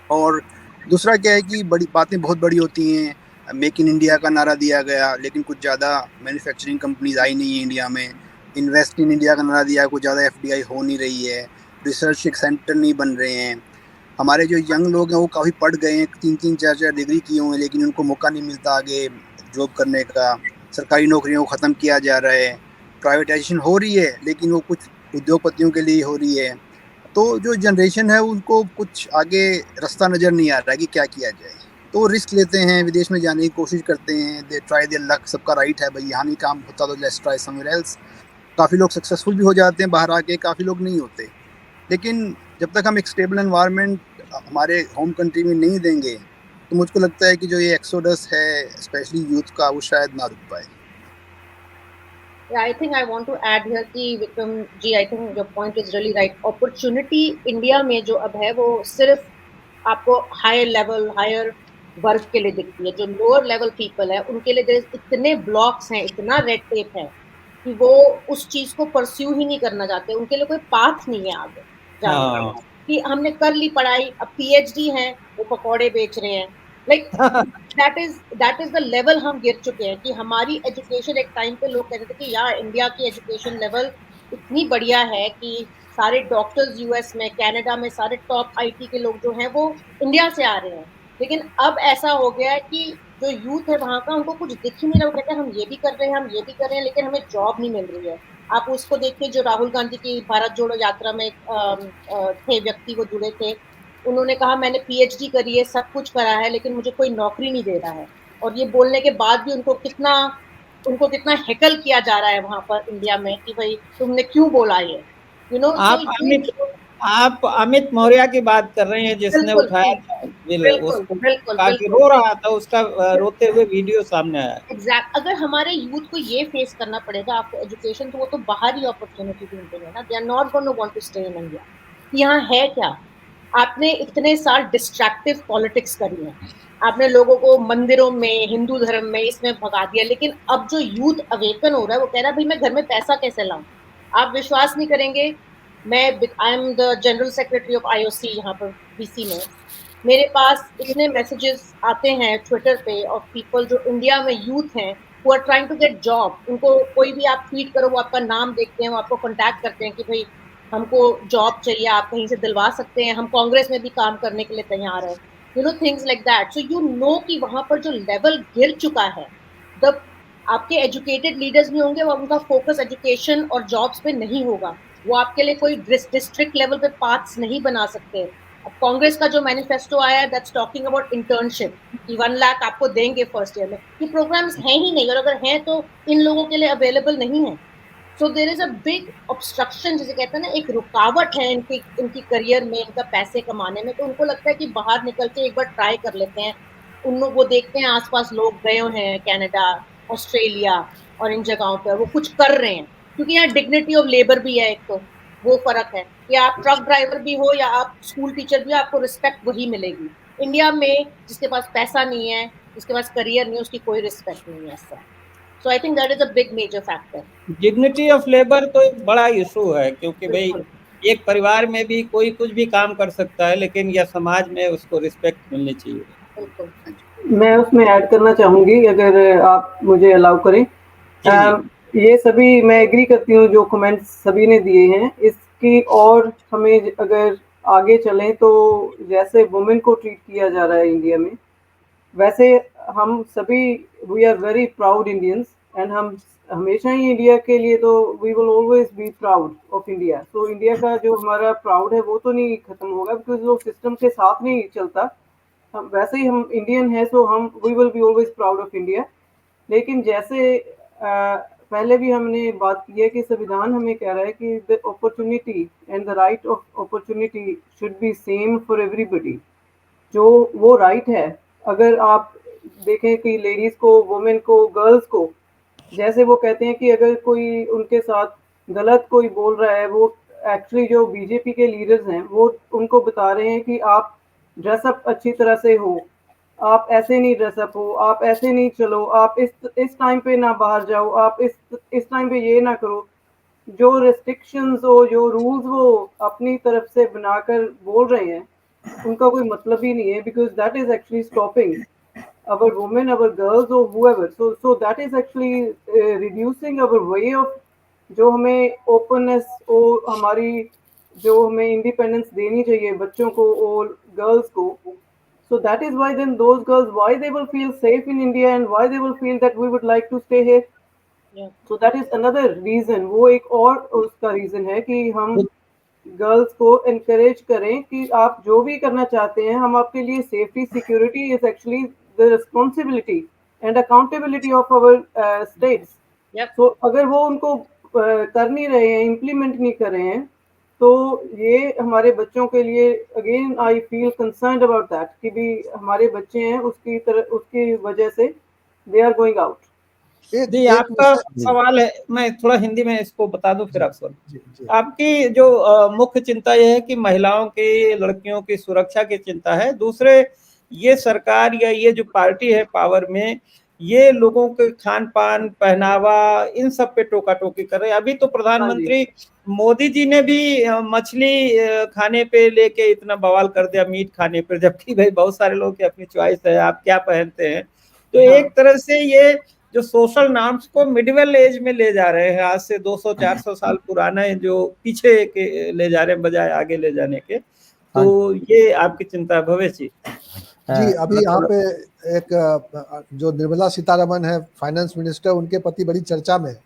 और दूसरा क्या है कि बड़ी बातें बहुत बड़ी होती हैं, मेक इन इंडिया का नारा दिया गया लेकिन कुछ ज़्यादा मैन्युफैक्चरिंग कंपनीज आई नहीं है इंडिया में, इन्वेस्ट इन इंडिया का नारा दिया, कुछ ज़्यादा एफडीआई हो नहीं रही है, रिसर्च सेंटर नहीं बन रहे हैं, हमारे जो यंग लोग हैं वो काफ़ी पढ़ गए हैं, 3-3 4-4 डिग्री किए हुए हैं लेकिन उनको मौका नहीं मिलता आगे जॉब करने का, सरकारी नौकरियों को ख़त्म किया जा रहा है, प्राइवेटाइजेशन हो रही है लेकिन वो कुछ उद्योगपतियों के लिए हो रही है। तो जो जनरेशन है उनको कुछ आगे रास्ता नज़र नहीं आ रहा है कि क्या किया जाए, तो रिस्क लेते हैं, विदेश में जाने की कोशिश करते हैं, दे ट्राई देयर लक, सबका राइट है भाई, यहाँ नहीं काम होता तो लेट्स ट्राई समवेयर एल्स। काफ़ी लोग सक्सेसफुल भी हो जाते हैं बाहर आके, काफ़ी लोग नहीं होते, लेकिन जब तक हम एक स्टेबल एनवायरनमेंट हमारे होम कंट्री में नहीं देंगे तो मुझको लगता है कि जो ये एक्सोडस है स्पेशली यूथ का वो शायद ना रुक पाए। Yeah, I think I want to add here कि Vikram ji, I think your point is really right. Opportunity India में जो अब है वो सिर्फ आपको हायर लेवल, हायर वर्ग के लिए दिखती है। जो लोअर लेवल पीपल है उनके लिए इतने ब्लॉक्स हैं, इतना रेड टेप है कि वो उस चीज को परस्यू ही नहीं करना चाहते, उनके लिए कोई पाथ नहीं है आगे जाने का। कि हमने कर ली पढ़ाई, अब पीएचडी है, वो पकौड़े बेच रहे हैं, like that is the level हम गिर चुके हैं कि हमारी एजुकेशन, एक टाइम पे लोग कहते थे कि यार इंडिया की एजुकेशन लेवल इतनी बढ़िया है कि सारे डॉक्टर्स यूएस में, कनाडा में, सारे टॉप आईटी के लोग जो हैं वो इंडिया से आ रहे हैं, लेकिन अब ऐसा हो गया है कि जो यूथ है वहां का उनको कुछ दिख ही नहीं रहा, वो कहते हैं हम ये भी कर रहे हैं, हम ये भी कर रहे हैं, लेकिन हमें जॉब नहीं मिल रही है। आप उसको देखिए जो राहुल गांधी की भारत जोड़ो यात्रा में थे व्यक्ति, वो जुड़े थे, उन्होंने कहा मैंने पीएचडी करी है, सब कुछ करा है, लेकिन मुझे कोई नौकरी नहीं दे रहा है। और ये बोलने के बाद भी उनको कितना हेकल किया जा रहा है वहां पर इंडिया में कि भाई तुमने क्यों बोला ये, यू नो। आप अमित मौर्य की बात कर रहे हैं जिसने उठाया था बिल, उसको कहा कि रो रहा था, उसका रोते हुए वीडियो सामने आया। एग्जैक्ट, अगर हमारे यूथ को ये फेस करना पड़ेगा आपको एजुकेशन, तो वो तो बाहर ही अपॉर्चुनिटी ढूंढते हैं ना, they are not going to want to stay in India. यहाँ है क्या, आपने इतने साल डिस्ट्रैक्टिव पॉलिटिक्स करी है, आपने लोगों को मंदिरों में, हिंदू धर्म में, इसमें भगा दिया, लेकिन अब जो यूथ अवेकन हो रहा है वो कह रहा है भाई मैं घर में पैसा कैसे लाऊं। आप विश्वास नहीं करेंगे, I am the general secretary of IOC यहाँ पर बीसी में, मेरे पास इतने मैसेजेस आते हैं ट्विटर पे ऑफ पीपल जो इंडिया में यूथ हैं who are trying to get job. उनको कोई भी आप ट्वीट करो, वो आपका नाम देखते हैं, वो आपको कॉन्टैक्ट करते हैं कि भाई हमको जॉब चाहिए, आप कहीं से दिलवा सकते हैं, हम कांग्रेस में भी काम करने के लिए तैयार है, you know, things like that. So you know कि वहां पर जो लेवल गिर चुका है, जब आपके एजुकेटेड लीडर्स भी होंगे वो उनका फोकस एजुकेशन और जॉब्स पे नहीं होगा, वो आपके लिए कोई डिस्ट्रिक्ट लेवल पे पाथ्स नहीं बना सकते। अब कांग्रेस का जो मैनिफेस्टो आया है दैट्स टॉकिंग अबाउट इंटर्नशिप कि 1 लाख आपको देंगे फर्स्ट ईयर में, ये प्रोग्राम्स हैं ही नहीं, और अगर हैं तो इन लोगों के लिए अवेलेबल नहीं है। So there is a big obstruction, जिसे कहते हैं ना, एक रुकावट है इनकी करियर में, इनका पैसे कमाने में। तो उनको लगता है कि बाहर निकल के एक बार ट्राई कर लेते हैं। उन लोग वो देखते हैं आसपास लोग गए हैं कनाडा, ऑस्ट्रेलिया और इन जगहों पर, वो कुछ कर रहे हैं, क्योंकि यहाँ डिग्निटी ऑफ लेबर भी है, एक तो वो फर्क है कि आप ट्रक ड्राइवर भी हो या आप स्कूल टीचर भी हो, आपको रिस्पेक्ट वही मिलेगी। इंडिया में जिसके पास पैसा नहीं है, जिसके पास करियर नहीं है, उसकी कोई रिस्पेक्ट नहीं है sir. So I think that is a big major factor. Dignity of labour तो एक बड़ा इशू है, क्योंकि भाई एक परिवार में भी कोई कुछ भी काम कर सकता है, लेकिन यह समाज में उसको रिस्पेक्ट मिलनी चाहिए। बिल्कुल, मैं उसमें ऐड करना चाहूंगी अगर आप मुझे अलाउ करें। ये सभी मैं एग्री करती हूँ जो कमेंट्स सभी ने दिए हैं इसकी, और हमें अगर आगे चलें तो जैसे वुमेन को ट्रीट किया जा रहा है इंडिया में, वैसे हम सभी we are very proud Indians, and हम हमेशा ही इंडिया के लिए तो we will always be proud of India. तो इंडिया का जो हमारा प्राउड है वो तो नहीं खत्म होगा, बिकॉज वो सिस्टम के साथ नहीं चलता। हम वैसे ही हम इंडियन हैं, सो हम we will be always proud of India. लेकिन जैसे पहले भी हमने बात की है कि संविधान हमें कह रहा है कि the opportunity and the right of opportunity should be same for everybody. जो वो राइट है, अगर आप देखें कि लेडीज को, वुमेन को, गर्ल्स को, जैसे वो कहते हैं कि अगर कोई उनके साथ गलत कोई बोल रहा है, वो एक्चुअली जो बीजेपी के लीडर्स हैं वो उनको बता रहे हैं कि आप ड्रेसअप अच्छी तरह से हो, आप ऐसे नहीं ड्रेसअप हो, आप ऐसे नहीं चलो, आप इस टाइम पे ना बाहर जाओ, आप इस टाइम पे ये ना करो। जो रिस्ट्रिक्शंस हो, जो रूल्स वो अपनी तरफ से बनाकर बोल रहे हैं, उनका कोई मतलब ही नहीं है, because that is actually stopping our women, our girls or whoever. So that is actually reducing our way of जो हमें openness और हमारी जो हमें independence देनी चाहिए बच्चों को और girls को. So that is why then those girls, why they will feel safe in India and why they will feel that we would like to stay here. Yeah. So that is another reason. वो एक और उसका reason है कि हम girls को encourage करें कि आप जो भी करना चाहते हैं, हम आपके लिए safety, security is actually the responsibility and accountability of our states. Yep. So अगर वो उनको कर नहीं रहे हैं, implement नहीं कर रहे हैं, तो ये हमारे बच्चों के लिए again I feel concerned about that कि भी हमारे बच्चे हैं उसकी वजह से they are going out. जी, आपका सवाल है, मैं थोड़ा हिंदी में इसको बता दूं फिर आप सुन। आपकी जो मुख्य चिंता यह है कि महिलाओं की, लड़कियों की सुरक्षा की चिंता है। दूसरे, ये सरकार या ये जो पार्टी है पावर में, ये लोगों के खान पान, पहनावा, इन सब पे टोका टोकी कर रहे हैं। अभी तो प्रधानमंत्री मोदी जी ने भी मछली खाने पे लेके इतना बवाल कर दिया, मीट खाने पर, जबकि भाई बहुत सारे लोग की अपनी चॉइस है, आप क्या पहनते हैं। तो एक तरह से ये जो सोशल नॉर्म्स को मिडिवल एज में ले जा रहे हैं, आज से 200-400 साल पुराना है, जो पीछे के ले जा रहे हैं बजाय आगे ले जाने के। तो ये आपकी चिंता भवेश जी। जी, अभी यहाँ पे एक जो निर्मला सीतारमण है फाइनेंस मिनिस्टर, उनके पति बड़ी चर्चा में है,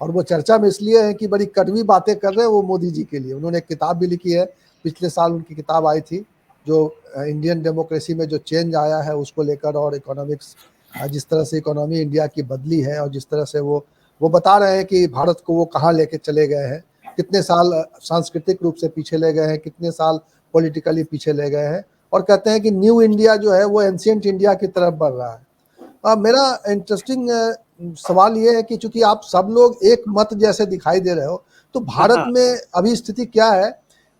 और वो चर्चा में इसलिए है कि बड़ी कड़वी बातें कर रहे हैं वो मोदी जी के लिए। उन्होंने एक किताब भी लिखी है, पिछले साल उनकी किताब आई थी, जो इंडियन डेमोक्रेसी में जो चेंज आया है उसको लेकर, और इकोनॉमिक्स, जिस तरह से इकोनॉमी इंडिया की बदली है, और जिस तरह से वो बता रहे हैं कि भारत को वो कहाँ लेके चले गए हैं, कितने साल सांस्कृतिक रूप से पीछे ले गए हैं, कितने साल पॉलिटिकली पीछे ले गए हैं, और कहते हैं कि न्यू इंडिया जो है वो एंशिएंट इंडिया की तरफ बढ़ रहा है। मेरा इंटरेस्टिंग सवाल ये है कि चूंकि आप सब लोग एक मत जैसे दिखाई दे रहे हो, तो भारत में अभी स्थिति क्या है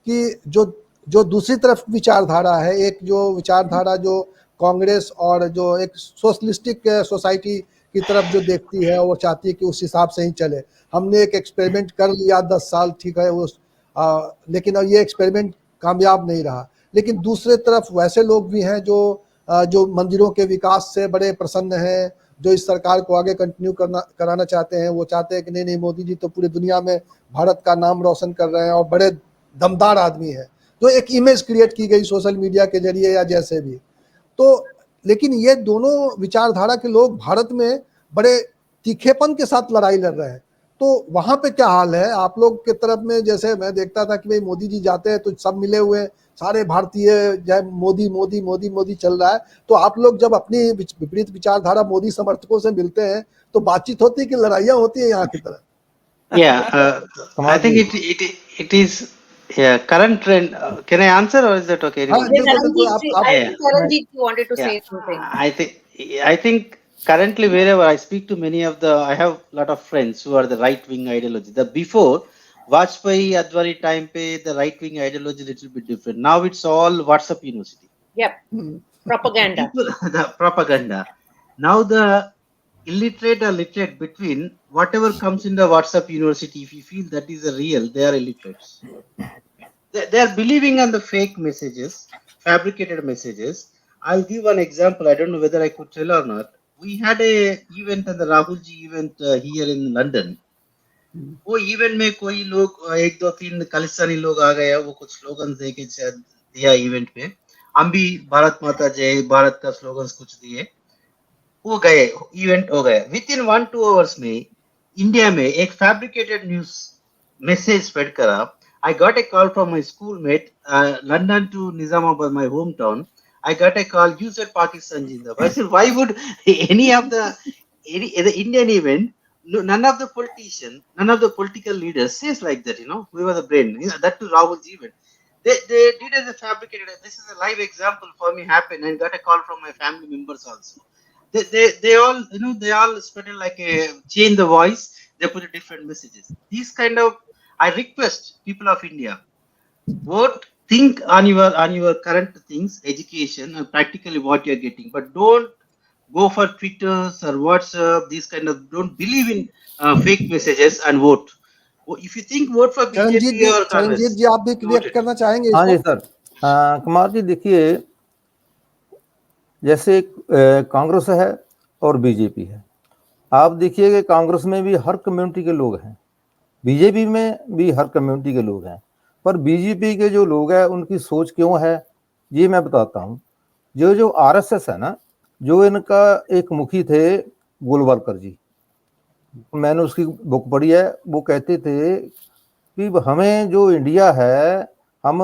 कि जो दूसरी तरफ विचारधारा है, एक जो विचारधारा जो कांग्रेस और जो एक सोशलिस्टिक सोसाइटी की तरफ जो देखती है, वो चाहती है कि उस हिसाब से ही चले। हमने एक एक्सपेरिमेंट कर लिया 10 साल, ठीक है, लेकिन अब ये एक्सपेरिमेंट कामयाब नहीं रहा। लेकिन दूसरे तरफ वैसे लोग भी हैं जो मंदिरों के विकास से बड़े प्रसन्न हैं, जो इस सरकार को आगे कंटिन्यू कराना चाहते हैं। वो चाहते हैं कि नहीं मोदी जी तो पूरी दुनिया में भारत का नाम रोशन कर रहे हैं और बड़े दमदार आदमी हैं, जो एक इमेज क्रिएट की गई सोशल मीडिया के जरिए या जैसे भी। तो लेकिन ये दोनों विचारधारा के लोग भारत में बड़े तीखेपन के साथ लड़ाई लड़ रहे हैं। तो वहां पे क्या हाल है आप लोग के तरफ में? जैसे मैं देखता था कि भाई मोदी जी जाते हैं तो सब मिले हुए, सारे भारतीय जय मोदी मोदी मोदी मोदी चल रहा है। तो आप लोग जब अपनी विपरीत विचारधारा मोदी समर्थकों से मिलते हैं तो बातचीत होती है कि लड़ाइयाँ होती है यहाँ की तरह? I think it is current trend. Can I answer or is that okay? Charanjit wanted to say something. I think currently wherever I speak to many of I have a lot of friends who are the right wing ideology. The before Vajpayee Advani time pe the right wing ideology little bit different. Now it's all WhatsApp University. Yep. Propaganda. The propaganda. Now the illiterate or literate between whatever comes in the WhatsApp University, if you feel that is a real, they are illiterates. They are believing on the fake messages, fabricated messages. I'll give one example. I don't know whether I could tell or not. We had a event at the Rahul ji event here in London. वो event में कोई लोग 1-2-3 खालिस्तानी लोग आ गए, वो कुछ slogan दे के दिया इवेंट पे, हम भी भारत माता जय भारत का स्लोगन कुछ दिए, वो गए, इवेंट हो गया। विद इन 1-2 आवर्स में इंडिया में एक फैब्रिकेटेड न्यूज मैसेज स्प्रेड करा। I got a call from my schoolmate, London to Nizamabad, my hometown. I got a call, you said Pakistan Jindabad. I said, why would any of the Indian event, none of the politicians, none of the political leaders says like that, we were the brain, that to Rahul's event. They did as a fabricated, this is a live example for me happened, and got a call from my family members also. They all, they all spread like a change the voice, they put different messages. These kind of, I request people of India, vote, think on your current things, education, and practically what you're getting, but don't go for Twitters or WhatsApp, these kind of, don't believe in fake messages and vote. If you think vote for BJP or Charanjit Congress, जी आप भी vote react it. करना चाहेंगे इस हाँ जी पर? Sir, Kumar ji देखिए, जैसे कांग्रेस है और बीजेपी है, आप देखिए कि कांग्रेस में भी हर कम्युनिटी के लोग हैं, बीजेपी में भी हर कम्युनिटी के लोग हैं, पर बीजेपी के जो लोग हैं उनकी सोच क्यों है ये मैं बताता हूँ। जो आरएसएस है ना, जो इनका एक मुखी थे गोलवालकर जी, मैंने उसकी बुक पढ़ी है, वो कहते थे कि हमें जो इंडिया है, हम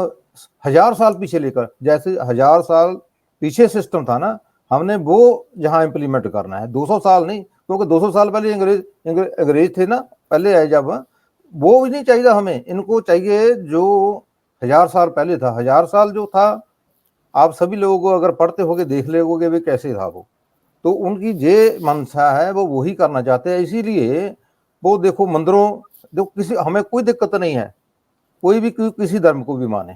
1000 साल पीछे लेकर, जैसे 1000 साल पीछे सिस्टम था ना, हमने वो यहाँ इम्प्लीमेंट करना है, 200 साल नहीं, क्योंकि 200 साल पहले अंग्रेज थे ना, पहले आए जब, वो भी नहीं चाहिए हमें, इनको चाहिए जो 1000 साल पहले था। 1000 साल जो था, आप सभी लोगों को अगर पढ़ते होगे देख लोगे वे कैसे था वो, तो उनकी जे मंशा है वो वही करना चाहते हैं। इसीलिए वो देखो मंदिरों, देखो किसी, हमें कोई दिक्कत नहीं है, कोई भी किसी धर्म को भी माने,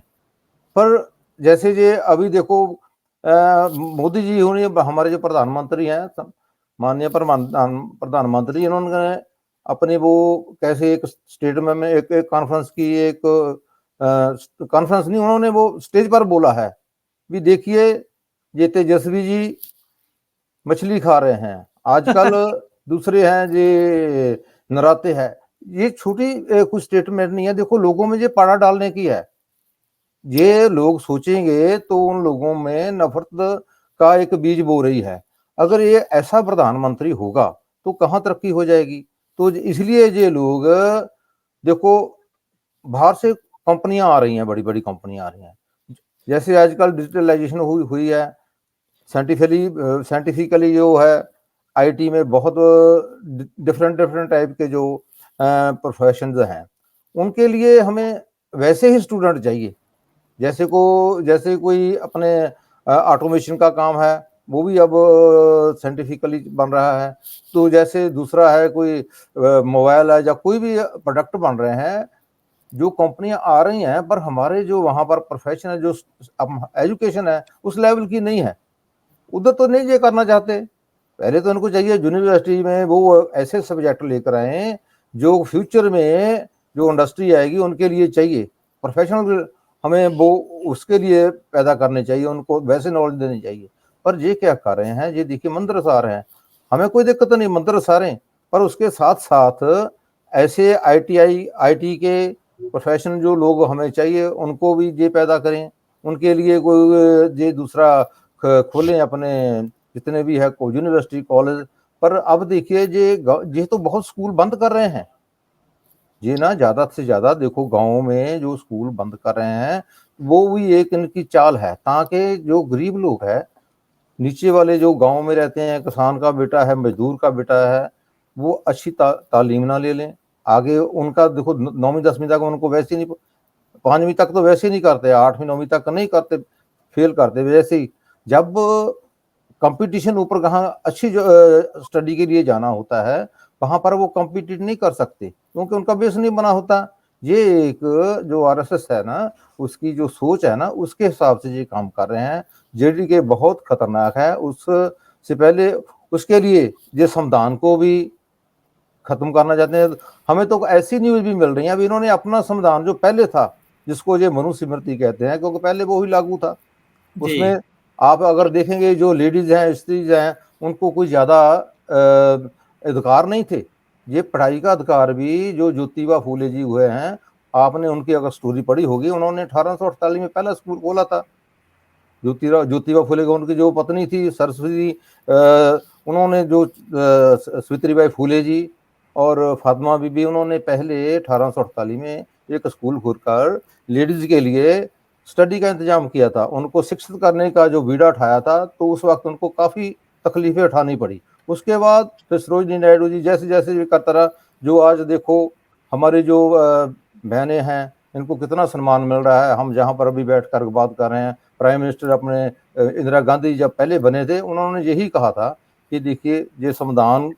पर जैसे ये अभी देखो मोदी जी होने, हमारे जो प्रधानमंत्री हैं, माननीय प्रधानमंत्री, इन्होंने अपने वो कैसे एक स्टेट में एक कॉन्फ्रेंस की, एक कॉन्फ्रेंस नहीं, उन्होंने वो स्टेज पर बोला है भी देखिए ये तेजस्वी जी मछली खा रहे हैं आजकल, दूसरे हैं ये नराते हैं, ये छोटी कुछ स्टेटमेंट नहीं है, देखो लोगों में ये पाड़ा डालने की है। ये लोग सोचेंगे तो उन लोगों में नफरत का एक बीज बो रही है। अगर ये ऐसा प्रधानमंत्री होगा तो कहाँ तरक्की हो जाएगी। तो इसलिए ये लोग देखो, बाहर से कंपनियां आ रही हैं, बड़ी बड़ी कंपनियां आ रही हैं, जैसे आजकल डिजिटलाइजेशन हुई है, साइंटिफिकली जो है आईटी में बहुत डिफरेंट टाइप के जो प्रोफेशंस हैं, उनके लिए हमें वैसे ही स्टूडेंट चाहिए। जैसे कोई अपने ऑटोमेशन का काम है, वो भी अब साइंटिफिकली बन रहा है, तो जैसे दूसरा है कोई मोबाइल है या कोई भी प्रोडक्ट बन रहे हैं, जो कंपनियां आ रही हैं, पर हमारे जो वहाँ पर प्रोफेशन है, जो एजुकेशन है, उस लेवल की नहीं है, उधर तो नहीं ये करना चाहते। पहले तो उनको चाहिए यूनिवर्सिटी में वो ऐसे सब्जेक्ट लेकर आए जो फ्यूचर में जो इंडस्ट्री आएगी उनके लिए चाहिए, प्रोफेशनल हमें वो उसके लिए पैदा करने चाहिए, उनको वैसे नॉलेज देनी चाहिए। पर ये क्या कर रहे हैं, ये देखिए मंदिर आ रहे हैं, हमें कोई दिक्कत नहीं, मंदिर सारे, पर उसके साथ साथ ऐसे आईटी के प्रोफेशन जो लोग हमें चाहिए, उनको भी ये पैदा करें, उनके लिए कोई ये दूसरा खोलें अपने जितने भी है यूनिवर्सिटी कॉलेज। पर अब देखिए ये तो बहुत स्कूल बंद कर रहे हैं, ये ना ज्यादा से ज्यादा देखो गाँव में जो स्कूल बंद कर रहे हैं, वो भी एक इनकी चाल है, ताकि जो गरीब लोग है, नीचे वाले जो गांव में रहते हैं, किसान का बेटा है, मजदूर का बेटा है, वो अच्छी तालीम ना ले लें। आगे उनका देखो 9वीं 10वीं तक उनको वैसे नहीं, 5वीं तक तो वैसे नहीं करते, 8वीं 9वीं तक नहीं करते, फेल करते। वैसे ही जब कंपटीशन ऊपर कहाँ अच्छी स्टडी के लिए जाना होता है, वहां पर वो कम्पिटिट नहीं कर सकते, क्योंकि उनका बेस नहीं बना होता। ये एक जो आरएसएस है ना, उसकी जो सोच है ना, उसके हिसाब से ये काम कर रहे हैं, जेडी के बहुत खतरनाक है। उससे पहले उसके लिए ये संविधान को भी खत्म करना चाहते हैं। हमें तो ऐसी न्यूज भी मिल रही है, अभी इन्होंने अपना संविधान जो पहले था, जिसको ये मनुस्मृति कहते हैं, क्योंकि पहले वो ही लागू था, उसमें आप अगर देखेंगे जो लेडीज हैं, स्त्रीज हैं, उनको कोई ज्यादा अधिकार नहीं थे। ये पढ़ाई का अधिकार भी जो ज्योतिबा फूले जी हुए हैं, आपने उनकी अगर स्टोरी पढ़ी होगी, उन्होंने 1848 में पहला स्कूल खोला था। ज्योतिबा फूले की उनकी जो पत्नी थी सरस्वती, उन्होंने जो सावित्रीबाई फूले जी और फातिमा बीबी, उन्होंने पहले 1848 में एक स्कूल खोलकर लेडीज के लिए स्टडी का इंतजाम किया था, उनको शिक्षित करने का जो बीड़ा उठाया था, तो उस वक्त उनको काफ़ी तकलीफें उठानी पड़ी। उसके बाद फिर सरोजिनी नायडू जी जैसे जैसे करता रहा, जो आज देखो हमारे जो बहनें हैं, इनको कितना सम्मान मिल रहा है। हम जहाँ पर अभी बैठ कर बात कर रहे हैं, प्राइम मिनिस्टर अपने इंदिरा गांधी जब पहले बने थे, उन्होंने यही कहा था कि देखिए ये संविधान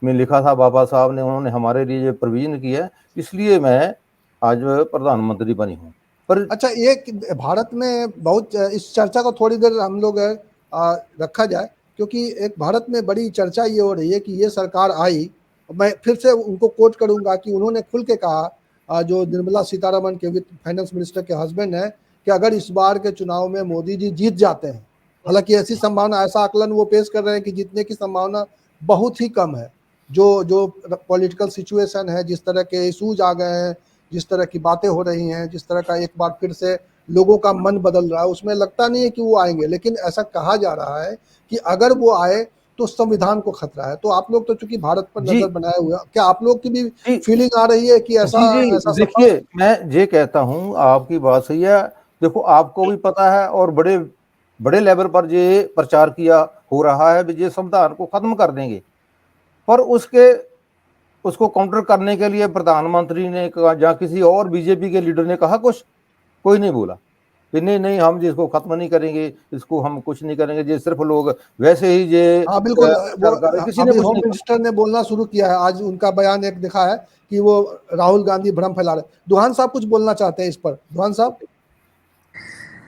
में लिखा था, बाबा साहब ने, उन्होंने हमारे लिए ये प्रोविजन की है, इसलिए मैं आज प्रधानमंत्री बनी हूँ। पर अच्छा, ये भारत में बहुत इस चर्चा को थोड़ी देर हम लोग रखा जाए, क्योंकि एक भारत में बड़ी चर्चा ये हो रही है कि ये सरकार आई, मैं फिर से उनको कोट करूंगा कि उन्होंने खुल के कहा, जो निर्मला सीतारमण के वित्त फाइनेंस मिनिस्टर के हस्बैंड है, कि अगर इस बार के चुनाव में मोदी जी जीत जाते हैं, हालांकि ऐसी संभावना, ऐसा आकलन वो पेश कर रहे हैं कि जीतने की संभावना बहुत ही कम है। जो पॉलिटिकल सिचुएशन है, जिस तरह के इशूज आ गए हैं, जिस तरह की बातें हो रही हैं, जिस तरह का एक बार फिर से लोगों का मन बदल रहा है, उसमें लगता नहीं है कि वो आएंगे। लेकिन ऐसा कहा जा रहा है कि अगर वो आए तो संविधान को खतरा है। तो आप लोग तो चूंकि भारत पर जी नजर बनाए हुए हैं, क्या आप लोग की भी जी फीलिंग आ रही है कि ऐसा जी जी ऐसा संभव है? देखिए, मैं ये कहता हूँ, आपकी बात सही है। देखो, आपको भी पता है और बड़े बड़े लेवल पर ये प्रचार किया हो रहा है कि ये संविधान को खत्म कर देंगे। पर उसको काउंटर करने के लिए प्रधानमंत्री ने कहा या किसी और बीजेपी के लीडर ने कहा कुछ? कोई नहीं बोला कि नहीं नहीं, हम इसको खत्म नहीं करेंगे, इसको हम कुछ नहीं करेंगे, ये सिर्फ लोग वैसे ही ये हाँ बिल्कुल, वो प्रचार कर रहे, किसी ने अभी कुछ होम नहीं कहा। मिनिस्टर ने बोलना शुरू किया है, आज उनका बयान एक दिखा है कि वो राहुल गांधी भ्रम फैला रहे। दुहान साहब कुछ बोलना चाहते हैं इस पर? दुहान साहब।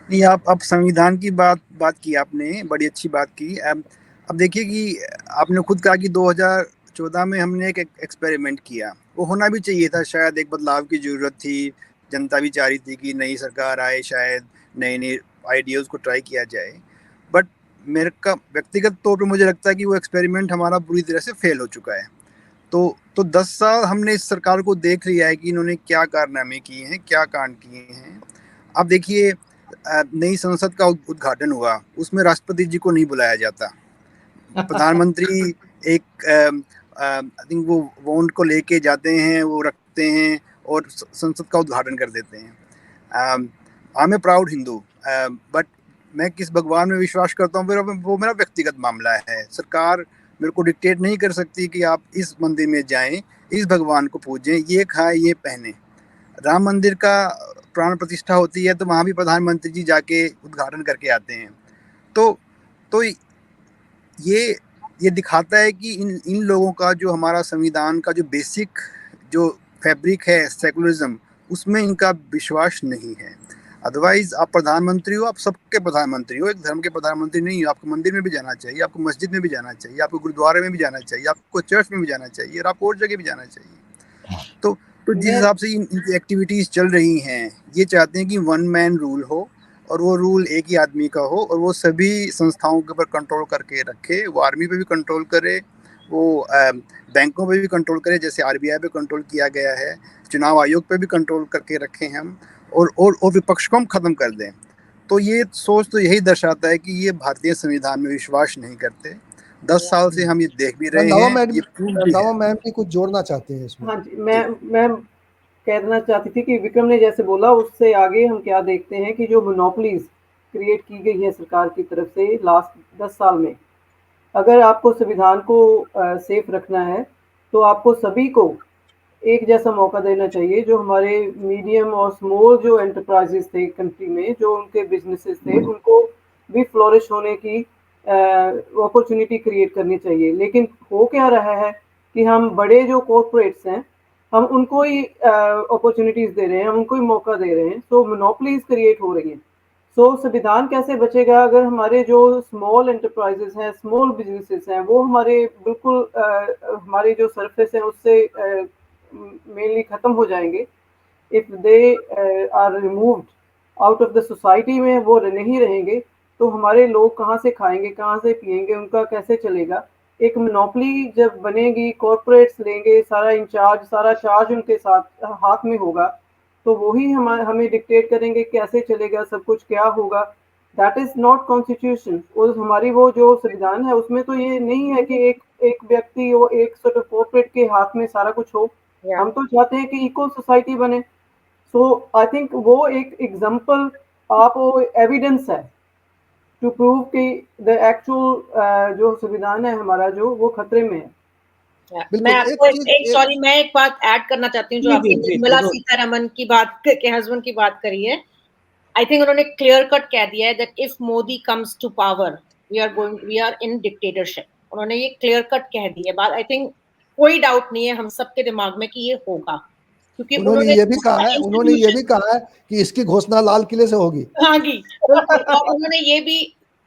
नहीं, आप संविधान की बात की, आपने बड़ी अच्छी बात की। अब देखिए कि आपने खुद कहा कि 2014 में हमने एक एक्सपेरिमेंट किया, वो होना भी चाहिए था, शायद एक बदलाव की ज़रूरत थी, जनता भी चाह रही थी कि नई सरकार आए, शायद नए नए आइडियाज़ को ट्राई किया जाए। बट मेरे का व्यक्तिगत तौर पे मुझे लगता है कि वो एक्सपेरिमेंट हमारा पूरी तरह से फेल हो चुका है। तो 10 साल हमने इस सरकार को देख लिया है कि इन्होंने क्या कारनामे किए हैं, क्या कांड किए हैं। अब देखिए, नई संसद का उद्घाटन हुआ, उसमें राष्ट्रपति जी को नहीं बुलाया जाता। प्रधानमंत्री एक आई थिंक वो वोट को लेके जाते हैं, वो रखते हैं और संसद का उद्घाटन कर देते हैं। I am a proud Hindu, but मैं किस भगवान में विश्वास करता हूँ वो मेरा व्यक्तिगत मामला है। सरकार मेरे को डिक्टेट नहीं कर सकती कि आप इस मंदिर में जाएं, इस भगवान को पूजें, ये खाएं, ये पहने। राम मंदिर का प्राण प्रतिष्ठा होती है तो वहाँ भी प्रधानमंत्री जी जाके उद्घाटन करके आते हैं। तो ये दिखाता है कि इन लोगों का, जो हमारा संविधान का जो बेसिक जो फैब्रिक है सेकुलरिज्म, उसमें इनका विश्वास नहीं है। अदरवाइज आप प्रधानमंत्री हो, आप सबके प्रधानमंत्री हो, एक धर्म के प्रधानमंत्री नहीं हो। आपको मंदिर में भी जाना चाहिए, आपको मस्जिद में भी जाना चाहिए, आपको गुरुद्वारे में भी जाना चाहिए, आपको चर्च में भी जाना चाहिए और आपको और जगह भी जाना चाहिए। तो जिस हिसाब से इनकी एक्टिविटीज़ चल रही हैं, ये चाहते हैं कि वन मैन रूल हो और वो रूल एक ही आदमी का हो और वो सभी संस्थाओं के ऊपर कंट्रोल करके रखे। वो आर्मी पे भी कंट्रोल करे, वो बैंकों पे भी कंट्रोल करे, जैसे आरबीआई पे कंट्रोल किया गया है, चुनाव आयोग पे भी कंट्रोल करके रखें हम, और विपक्ष को हम ख़त्म कर दें। तो ये सोच तो यही दर्शाता है कि ये भारतीय संविधान में विश्वास नहीं करते। 10 साल से हम ये देख भी रहे रंधावा हैं, मैडम, ये प्रूव भी है। रंधावा मैम की कुछ जोड़ना चाहते हैं इसमें? हाँ जी, मैं कहना चाहती थी कि विक्रम ने जैसे बोला, उससे आगे हम क्या देखते हैं कि जो मोनोपलीज क्रिएट की गई है सरकार की तरफ से लास्ट 10 साल में, अगर आपको संविधान को सेफ रखना है तो आपको सभी को एक जैसा मौका देना चाहिए। जो हमारे मीडियम और स्मॉल जो एंटरप्राइजेस थे कंट्री में, जो उनके बिजनेसेस थे, उनको भी फ्लोरिश होने की अपॉर्चुनिटी क्रिएट करनी चाहिए। लेकिन हो क्या रहा है कि हम बड़े जो कॉर्पोरेट्स हैं, हम उनको ही अपॉर्चुनिटीज दे रहे हैं, हम उनको ही मौका दे रहे हैं। सो मोनोपलीज क्रिएट हो रही हैं। सो संविधान कैसे बचेगा अगर हमारे जो स्मॉल एंटरप्राइजेस हैं, स्मॉल बिजनेसेस हैं, वो हमारे बिल्कुल हमारी जो सरफेस है उससे मेनली खत्म हो जाएंगे। If they are removed out of the society में, वो नहीं रहेंगे, तो हमारे लोग कहाँ से खाएंगे, कहाँ से पिएंगे, उनका कैसे चलेगा? एक मोनोपली जब बनेगी, कॉर्पोरेट्स लेंगे सारा इंचार्ज, सारा चार्ज उनके साथ हाथ में होगा, तो वही हमें डिक्टेट करेंगे कैसे चलेगा सब कुछ, क्या होगा। That is not constitution. और हमारी वो जो संविधान है उसमें तो ये नहीं है कि एक व्यक्ति वो एक सॉर्ट ऑफ कॉर्पोरेट के हाथ में सारा कुछ हो। हम तो चाहते हैं कि इक्वल सोसाइटी बने। सो आई थिंक वो एक एग्जांपल, आप वो एविडेंस है टू प्रूव कि द एक्चुअल जो संविधान है हमारा, जो वो खतरे में है। मैं आपको मैं एक बात ऐड करना चाहती हूँ, जो आपने निर्मला सीतारमण की बात के हस्बैंड की बात करी है। आई थिंक उन्होंने क्लियर कट कह दिया है that if Modi comes to power we are in dictatorship. उन्होंने ये क्लियर कट कह दी है बात। आई थिंक कोई डाउट नहीं है हम सबके दिमाग में कि ये होगा, क्योंकि उन्होंने ये भी कहा है कि इसकी घोषणा लाल किले से होगी। हाँ जी, बिल्कुल। और उन्होंने ये भी,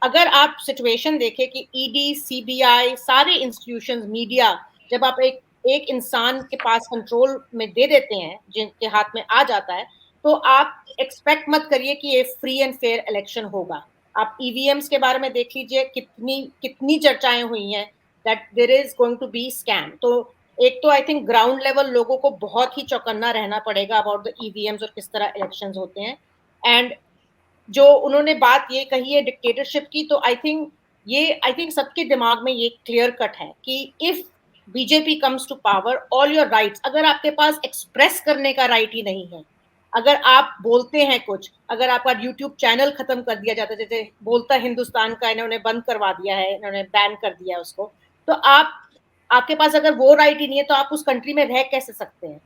अगर आप सिचुएशन देखें कि ईडी, सीबीआई, सारे इंस्टीट्यूशंस, मीडिया, जब आप एक इंसान के पास कंट्रोल में दे देते हैं, जिनके हाथ में आ जाता है, तो आप एक्सपेक्ट मत करिए कि ये फ्री एंड फेयर इलेक्शन होगा। आप ईवीएम्स के बारे में देख लीजिए, कितनी चर्चाएं हुई हैं that there is going to be scam. तो एक तो आई थिंक ग्राउंड लेवल लोगों को बहुत ही चौकन्ना रहना पड़ेगा अबाउट द ईवीएम्स और किस तरह इलेक्शंस होते हैं। एंड जो उन्होंने बात ये कही है डिक्टेटरशिप की, तो आई थिंक सबके दिमाग में ये क्लियर कट है कि if BJP comes to power, all your rights, अगर आपके पास एक्सप्रेस करने का राइट ही नहीं है, अगर आप बोलते हैं कुछ, अगर आपका यूट्यूब चैनल खत्म कर दिया जाता है, जैसे बोलता हिंदुस्तान का इन्होंने बंद करवा दिया है, इन्होंने बैन कर दिया उसको, तो आपके पास अगर वो राइट ही नहीं है तो आप उस कंट्री में रह कैसे सकते हैं,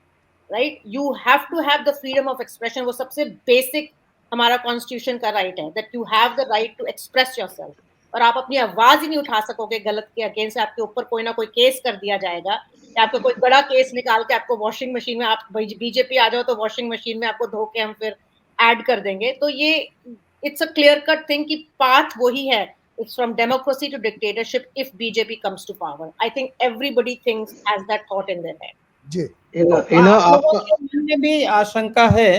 right? You have to have the freedom of expression. वो सबसे बेसिक हमारा कॉन्स्टिट्यूशन का राइट है, that you have the right to express yourself. और आप अपनी आवाज ही नहीं उठा सकोगे गलत के अगेंस्ट, आपके ऊपर कोई ना कोई केस कर दिया जाएगा, या आपको कोई बड़ा केस निकाल के आपको वॉशिंग मशीन में, आप बीजेपी आ जाओ तो वॉशिंग मशीन में आपको धो के हम फिर ऐड कर देंगे। तो ये it's a clear cut thing कि पाथ वही है, it's from democracy to dictatorship if BJP comes to power. I think everybody thinks has that thought in their head. जी, आप लोगों के मन में भी आशंका है,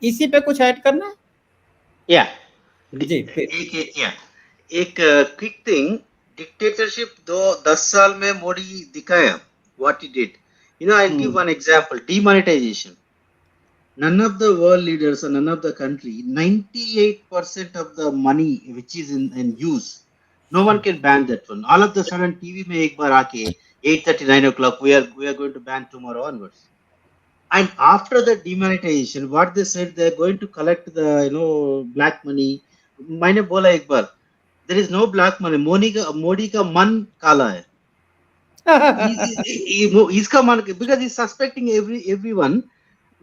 इसी पे कुछ ऐड करना है? या जी, एक क्विक थिंग, डिक्टेटरशिप 10 साल में मोदी दिखाया what he did. I give one example, demonetization. None of the world leaders or none of the country, 98% of the money which is in use, no one can ban that one. All of the sudden TV में एक बार आके 8:30, 9 o'clock we are going to ban tomorrow onwards. And after the demonetization, what they said, they are going to collect the black money. मैंने बोला एक बार, there is no black money. Modi का मन काला है। इसका मन, because he's suspecting everyone,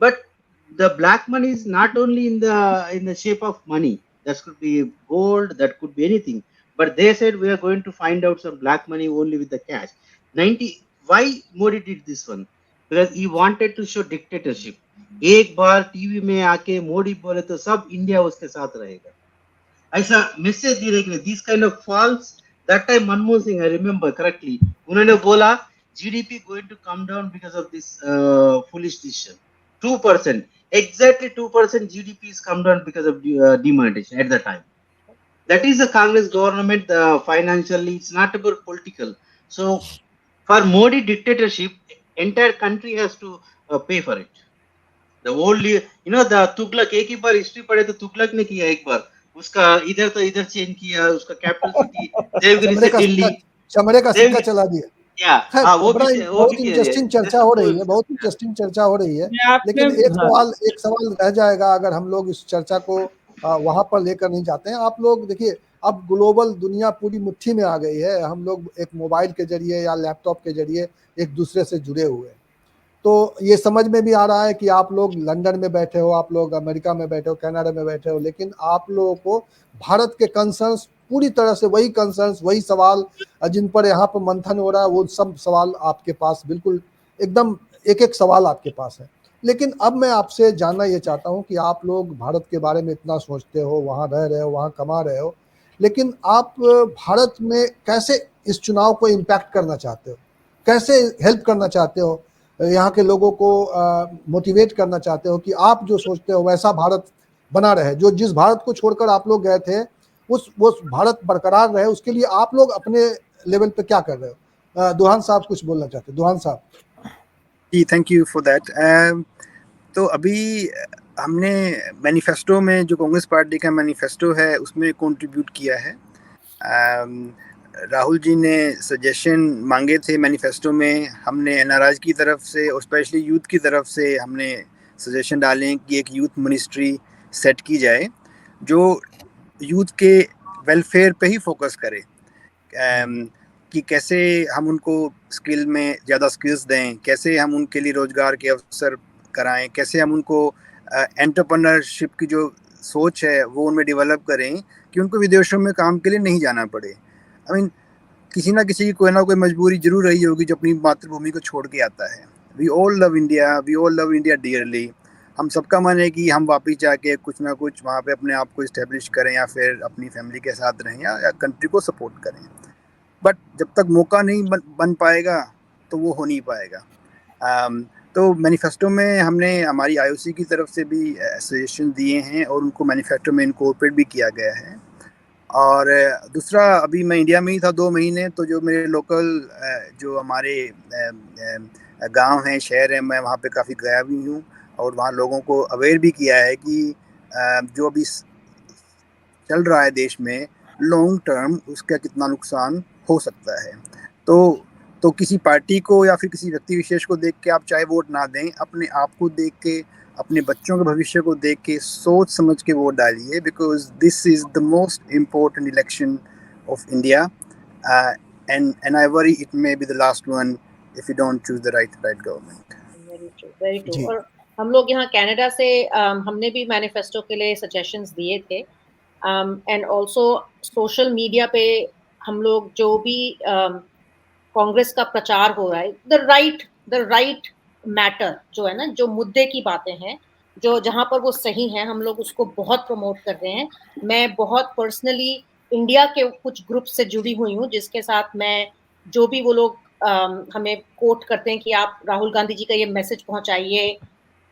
but the black money is not only in the shape of money. That could be gold, that could be anything. But they said we are going to find out some black money only with the cash. Why Modi did this one? Because he wanted to show dictatorship. एक बार TV में आके मोदी बोले तो सब India उसके साथ रहेगा, ऐसा मैसेज देने के लिए this kind of falls. That time Manmohan Singh, I remember correctly, उन्होंने बोला GDP going to come down because of this foolish decision. 2%, exactly 2% GDP is come down because of demonetization at the time. That is the Congress government, financially, it's not about political. So for Modi dictatorship, entire country has to pay for it. The whole, the Tughlaq, एक ही बार history पढ़े तो तुगलक ने किया एक बार, उसका इधर तो इधर चेंज किया, उसका कैपिटल सिटी देवगिरी से दिल्ली, चमड़े का सिक्का चला दिया। बहुत इंटरेस्टिंग चर्चा हो रही है, बहुत इंटरेस्टिंग चर्चा हो रही है। लेकिन एक सवाल रह जाएगा अगर हम लोग इस चर्चा को वहां पर लेकर नहीं जाते हैं। आप लोग देखिए, अब ग्लोबल दुनिया पूरी मुट्ठी में आ गई है। हम लोग एक मोबाइल के जरिए या लैपटॉप के जरिए एक दूसरे से जुड़े हुए हैं। तो ये समझ में भी आ रहा है कि आप लोग लंदन में बैठे हो, आप लोग अमेरिका में बैठे हो, कनाडा में बैठे हो, लेकिन आप लोगों को भारत के कंसर्न्स पूरी तरह से वही कंसर्न्स, वही सवाल जिन पर यहाँ पर मंथन हो रहा है, वो सब सवाल आपके पास बिल्कुल एकदम एक एक सवाल आपके पास है। लेकिन अब मैं आपसे जानना ये चाहता हूँ कि आप लोग भारत के बारे में इतना सोचते हो, वहाँ रह रहे हो, वहाँ कमा रहे हो, लेकिन आप भारत में कैसे इस चुनाव को इम्पैक्ट करना चाहते हो, कैसे हेल्प करना चाहते हो, यहाँ के लोगों को मोटिवेट करना चाहते हो कि आप जो सोचते हो वैसा भारत बना रहे, जो जिस भारत को छोड़कर आप लोग गए थे उस भारत बरकरार रहे, उसके लिए आप लोग अपने लेवल पे क्या कर रहे हो? दुहान साहब कुछ बोलना चाहते हैं? दुहान साहब जी, थैंक यू फॉर दैट। तो अभी हमने मैनिफेस्टो में, जो कांग्रेस पार्टी का मैनिफेस्टो है, उसमें कंट्रीब्यूट किया है। राहुल जी ने सजेशन मांगे थे मैनिफेस्टो में, हमने एनआरआई की तरफ से और स्पेशली यूथ की तरफ से हमने सजेशन डाले कि एक यूथ मिनिस्ट्री सेट की जाए जो यूथ के वेलफेयर पे ही फोकस करे, कि कैसे हम उनको स्किल में ज़्यादा स्किल्स दें, कैसे हम उनके लिए रोज़गार के अवसर कराएं, कैसे हम उनको एंटरप्रेन्योरशिप की जो सोच है वो उनमें डेवलप करें कि उनको विदेशों में काम के लिए नहीं जाना पड़े। किसी ना किसी की कोई ना कोई मजबूरी जरूर रही होगी जो अपनी मातृभूमि को छोड़ के आता है, we all love India dearly. हम सबका मन है कि हम वापस जाके कुछ ना कुछ वहाँ पे अपने आप को इस्टेब्लिश करें या फिर अपनी फैमिली के साथ रहें या कंट्री को सपोर्ट करें। बट जब तक मौका नहीं बन पाएगा तो वो हो नहीं पाएगा। तो मैनिफेस्टो में हमने हमारी आईओसी की तरफ से भी सजेशन दिए हैं और उनको मैनिफेस्टो में इनकॉर्पोरेट भी किया गया है। और दूसरा, अभी मैं इंडिया में ही था 2 महीने, तो जो मेरे लोकल जो हमारे गांव हैं, शहर हैं, मैं वहाँ पे काफ़ी गया भी हूँ और वहाँ लोगों को अवेयर भी किया है कि जो अभी चल रहा है देश में, लॉन्ग टर्म उसका कितना नुकसान हो सकता है। तो किसी पार्टी को या फिर किसी व्यक्ति विशेष को देख के आप चाहे वोट ना दें, अपने आप को देख के, अपने बच्चों के भविष्य को देख के सोच समझ के वोट डालिए, because this is the most important election of India and I worry it may be the last one if you don't choose the right government. Very true. और हम लोग यहाँ कनाडा से हमने भी मैनिफेस्टो के लिए सजेशंस दिए थे, एंड ऑल्सो सोशल मीडिया पे हम लोग जो भी कांग्रेस का प्रचार हो रहा है, द राइट मैटर जो है ना, जो मुद्दे की बातें हैं, जो जहां पर वो सही हैं, हम लोग उसको बहुत प्रमोट कर रहे हैं। मैं बहुत पर्सनली इंडिया के कुछ ग्रुप से जुड़ी हुई हूँ, जिसके साथ मैं जो भी वो लोग हमें कोट करते हैं कि आप राहुल गांधी जी का ये मैसेज पहुंचाइए,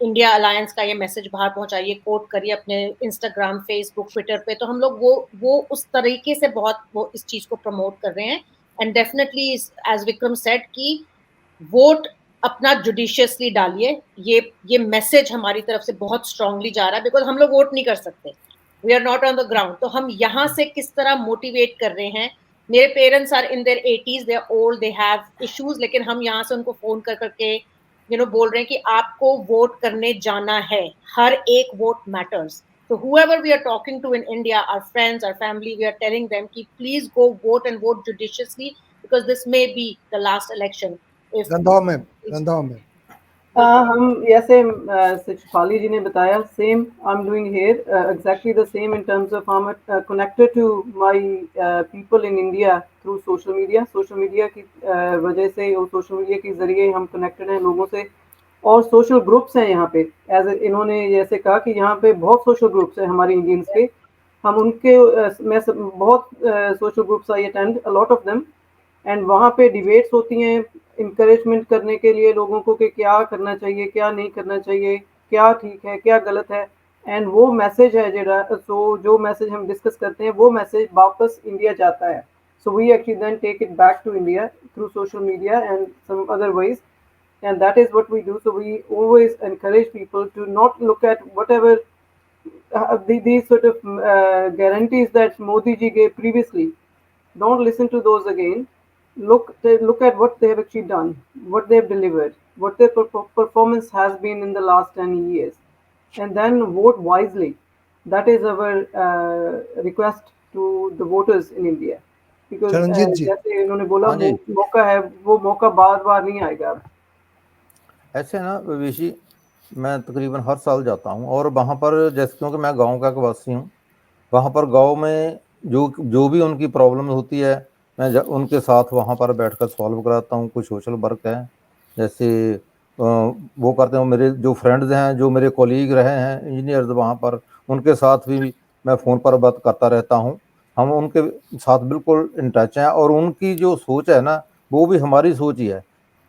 इंडिया अलायंस का ये मैसेज बाहर पहुंचाइए, कोट करिए अपने इंस्टाग्राम, फेसबुक, ट्विटर पे, तो हम लोग वो उस तरीके से बहुत वो इस चीज को प्रमोट कर रहे हैं। And definitely as Vikram said कि वोट अपना जुडिशियसली डालिए, ये मैसेज हमारी तरफ से बहुत स्ट्रांगली जा रहा है, बिकॉज हम लोग वोट नहीं कर सकते, we are not on the ground. तो हम यहाँ से किस तरह मोटिवेट कर रहे हैं। मेरे parents are in their 80s, they are old, they have issues, लेकिन हम यहाँ से उनको फोन कर करके बोल रहे हैं कि आपको वोट करने जाना है, हर एक vote matters. So whoever we are talking to in India, our friends, our family, we are telling them कि please go vote and vote judiciously, because this may be the last election. Randhawa में हम जैसे शिफाली जी ने बताया, same I am doing here exactly the same in terms of I am connected to my people in India through social media की वजह से, और social media के जरिए हम कनेक्टेड हैं लोगों से, और सोशल ग्रुप्स हैं यहाँ पे। एज इन्होंने जैसे कहा कि यहाँ पे बहुत सोशल ग्रुप्स हैं हमारे इंडियंस के, हम उनके मैं बहुत social groups I attend a lot of them, and वहाँ पे डिबेट्स होती हैं इंकरेजमेंट करने के लिए लोगों को कि क्या करना चाहिए, क्या नहीं करना चाहिए, क्या ठीक है, क्या गलत है। एंड वो मैसेज है जो मैसेज हम डिस्कस करते हैं, वो मैसेज वापस इंडिया जाता है। So we actually then take it back to India through social media and some other ways, and that is what we do. So we always encourage people to not look at whatever these sort of guarantees that Modi ji gave previously. Don't listen to those again. Look at what they have actually done, what they have delivered, what their performance has been in the last 10 years, and then vote wisely. That is our request to the voters in India, because Charanjit ji. जैसे इन्होंने बोला, हाँ जी। मौका है, वो मौका बार नहीं आएगा। ऐसे ना विवेशी, मैं तकरीबन हर साल जाता हूँ और वहाँ पर जैसे, क्योंकि मैं गांव का एक वासी हूँ, वहाँ पर गांव में जो भी उनकी प्रॉब्लम होती है, मैं उनके साथ वहाँ पर बैठकर सॉल्व कराता हूँ। कुछ सोशल वर्क है जैसे वो करते हैं। मेरे जो फ्रेंड्स हैं, जो मेरे कोलीग रहे हैं इंजीनियर्स वहाँ पर, उनके साथ भी मैं फ़ोन पर बात करता रहता हूँ। हम उनके साथ बिल्कुल इन टच हैं और उनकी जो सोच है ना, वो भी हमारी सोच ही है।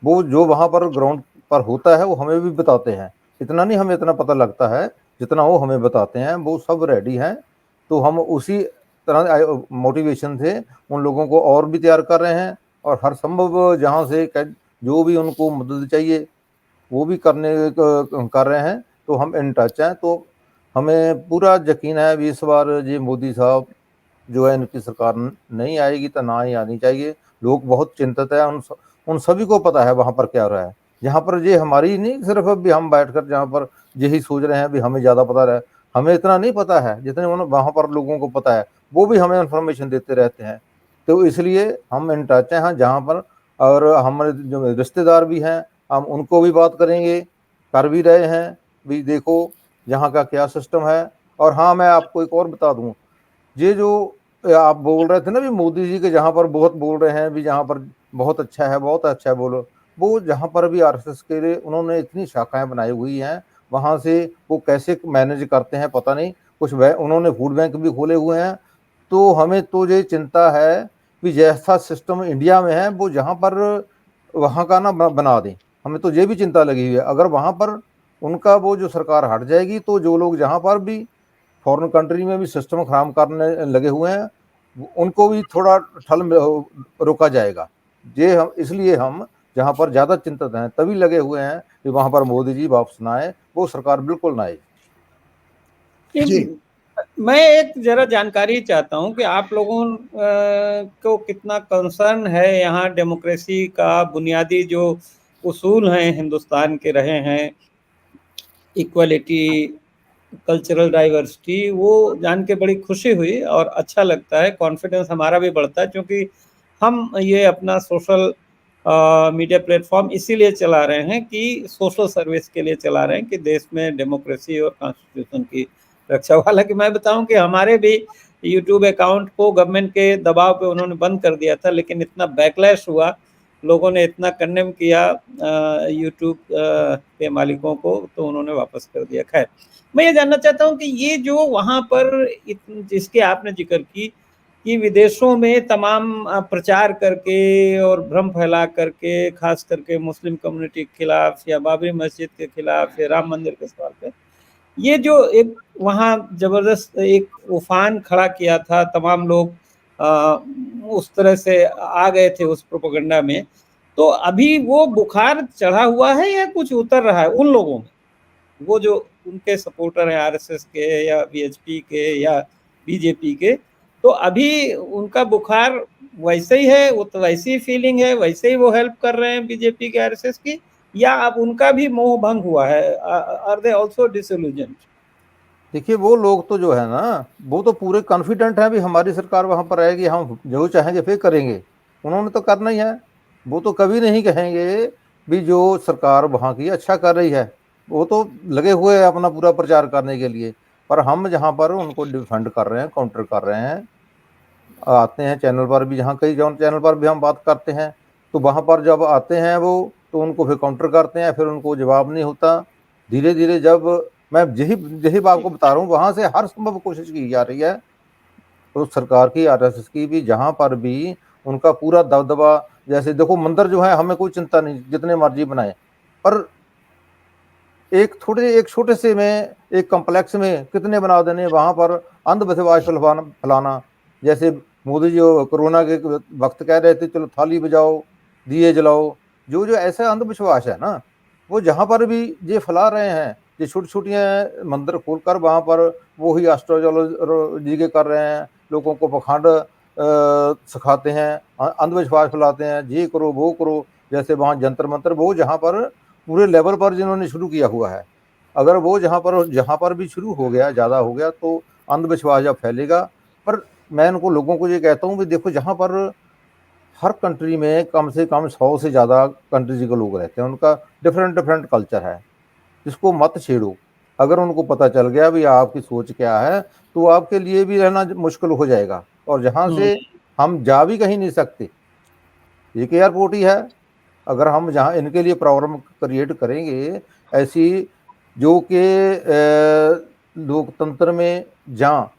वो जो वहाँ पर ग्राउंड पर होता है वो हमें भी बताते हैं। इतना नहीं हमें इतना पता लगता है जितना वो हमें बताते हैं। वो सब रेडी हैं, तो हम उसी तरह मोटिवेशन से उन लोगों को और भी तैयार कर रहे हैं और हर संभव जहाँ से जो भी उनको मदद चाहिए वो भी कर रहे हैं। तो हम इन टच हैं। तो हमें पूरा यकीन है भी इस बार ये मोदी साहब जो है, इनकी सरकार नहीं आएगी तो ना ही आनी चाहिए। लोग बहुत चिंतित है, उन सभी को पता है वहाँ पर क्या हो रहा है। जहाँ पर ये हमारी नहीं सिर्फ अभी हम बैठकर जहाँ पर यही सोच रहे हैं भी हमें ज़्यादा पता रहे, हमें इतना नहीं पता है जितने वहाँ पर लोगों को पता है। वो भी हमें इन्फॉर्मेशन देते रहते हैं। तो इसलिए हम इन टच हैं जहाँ पर, और हमारे जो रिश्तेदार भी हैं हम उनको भी बात करेंगे, कर भी रहे हैं भी, देखो यहाँ का क्या सिस्टम है। और हाँ, मैं आपको एक और बता दूँ, ये जो आप बोल रहे थे ना भी मोदी जी के जहाँ पर बहुत बोल रहे हैं भी जहाँ पर बहुत अच्छा है बहुत अच्छा है, बोलो वो जहाँ पर भी आरएसएस के लिए उन्होंने इतनी शाखाएं बनाई हुई हैं, वहाँ से वो कैसे मैनेज करते हैं पता नहीं। कुछ उन्होंने फूड बैंक भी खोले हुए हैं। तो हमें तो ये चिंता है कि जैसा सिस्टम इंडिया में है वो जहाँ पर वहाँ का ना बना दें। हमें तो ये भी चिंता लगी हुई है, अगर वहाँ पर उनका वो जो सरकार हट जाएगी तो जो लोग जहाँ पर भी फॉरेन कंट्री में भी सिस्टम खराब करने लगे हुए हैं उनको भी थोड़ा ठल रोका जाएगा। ये हम इसलिए हम जहाँ पर ज़्यादा चिंतित हैं तभी लगे हुए हैं कि वहाँ पर मोदी जी वापस ना आए, वो सरकार बिल्कुल ना आए। जी। मैं एक जरा जानकारी चाहता हूं कि आप लोगों को कितना कंसर्न है यहाँ डेमोक्रेसी का बुनियादी जो उसूल हैं हिंदुस्तान के रहे हैं, इक्वलिटी, कल्चरल डाइवर्सिटी, वो जान के बड़ी खुशी हुई और अच्छा लगता है, कॉन्फिडेंस हमारा भी बढ़ता है, क्योंकि हम ये अपना सोशल मीडिया प्लेटफॉर्म इसीलिए चला रहे हैं कि सोशल सर्विस के लिए चला रहे हैं कि देश में डेमोक्रेसी और कॉन्स्टिट्यूशन की रक्षा। हालांकि मैं बताऊं कि हमारे भी यूट्यूब अकाउंट को गवर्नमेंट के दबाव पे उन्होंने बंद कर दिया था, लेकिन इतना बैकलैश हुआ, लोगों ने इतना कंडेम किया यूट्यूब के मालिकों को, तो उन्होंने वापस कर दिया। खैर, मैं ये जानना चाहता हूं कि ये जो वहां पर जिसके आपने जिक्र की कि विदेशों में तमाम प्रचार करके और भ्रम फैला करके, खास करके मुस्लिम कम्युनिटी के खिलाफ या बाबरी मस्जिद के खिलाफ या राम मंदिर के सवाल पे, ये जो एक वहाँ जबरदस्त एक उफान खड़ा किया था, तमाम लोग उस तरह से आ गए थे उस प्रोपेगेंडा में, तो अभी वो बुखार चढ़ा हुआ है या कुछ उतर रहा है उन लोगों में? वो जो उनके सपोर्टर हैं आरएसएस के या बीएचपी के या बीजेपी के, तो अभी उनका बुखार वैसे ही है, वो तो वैसी ही फीलिंग है, वैसे ही वो हेल्प कर रहे हैं बीजेपी के आरएसएस की, या अब उनका भी मोह भंग हुआ है? Are they also disillusioned? देखिए, वो लोग तो जो है ना वो तो पूरे कॉन्फिडेंट हैं भी हमारी सरकार वहाँ पर रहेगी, हम जो चाहेंगे फिर करेंगे। उन्होंने तो करना ही है, वो तो कभी नहीं कहेंगे भी जो सरकार वहाँ की अच्छा कर रही है, वो तो लगे हुए हैं अपना पूरा प्रचार करने के लिए। पर हम जहाँ पर उनको डिफेंड कर रहे हैं, काउंटर कर रहे हैं, आते हैं चैनल पर भी, जहाँ कई चैनल पर भी हम बात करते हैं, तो वहाँ पर जब आते हैं वो तो उनको फिर काउंटर करते हैं, फिर उनको जवाब नहीं होता। धीरे धीरे जब मैं यही बात को बता रहा हूँ, वहाँ से हर संभव कोशिश की जा रही है तो सरकार की, आरएसएस की भी, जहाँ पर भी उनका पूरा दबदबा। जैसे देखो, मंदिर जो है हमें कोई चिंता नहीं, जितने मर्जी बनाए, पर एक छोटे से में एक कॉम्प्लेक्स में कितने बना देने, वहाँ पर अंधविश्वास फैलाना। जैसे मोदी जी कोरोना के वक्त कह रहे थे चलो थाली बजाओ, दिए जलाओ, जो ऐसा अंधविश्वास है ना, वो जहाँ पर भी ये फैला रहे हैं, ये छोटी मंदिर खोलकर वहाँ पर वो ही एस्ट्रोलॉजी के कर रहे हैं, लोगों को पखंड सिखाते हैं, अंधविश्वास फैलाते हैं, ये करो वो करो। जैसे वहाँ जंतर मंतर, वो जहाँ पर पूरे लेवल पर जिन्होंने शुरू किया हुआ है, अगर वो जहाँ पर भी शुरू हो गया, ज़्यादा हो गया, तो अंधविश्वास जब फैलेगा। पर मैं उनको लोगों को ये कहता हूँ कि देखो, जहाँ पर हर कंट्री में कम से कम 100 से ज़्यादा कंट्रीज के लोग रहते हैं, उनका डिफरेंट कल्चर है, इसको मत छेड़ो। अगर उनको पता चल गया भी आपकी सोच क्या है, तो आपके लिए भी रहना मुश्किल हो जाएगा, और जहाँ से हम जा भी कहीं नहीं सकते। एक एयरपोर्ट ही है, अगर हम जहाँ इनके लिए प्रॉब्लम क्रिएट करेंगे ऐसी, जो कि लोकतंत्र में जहाँ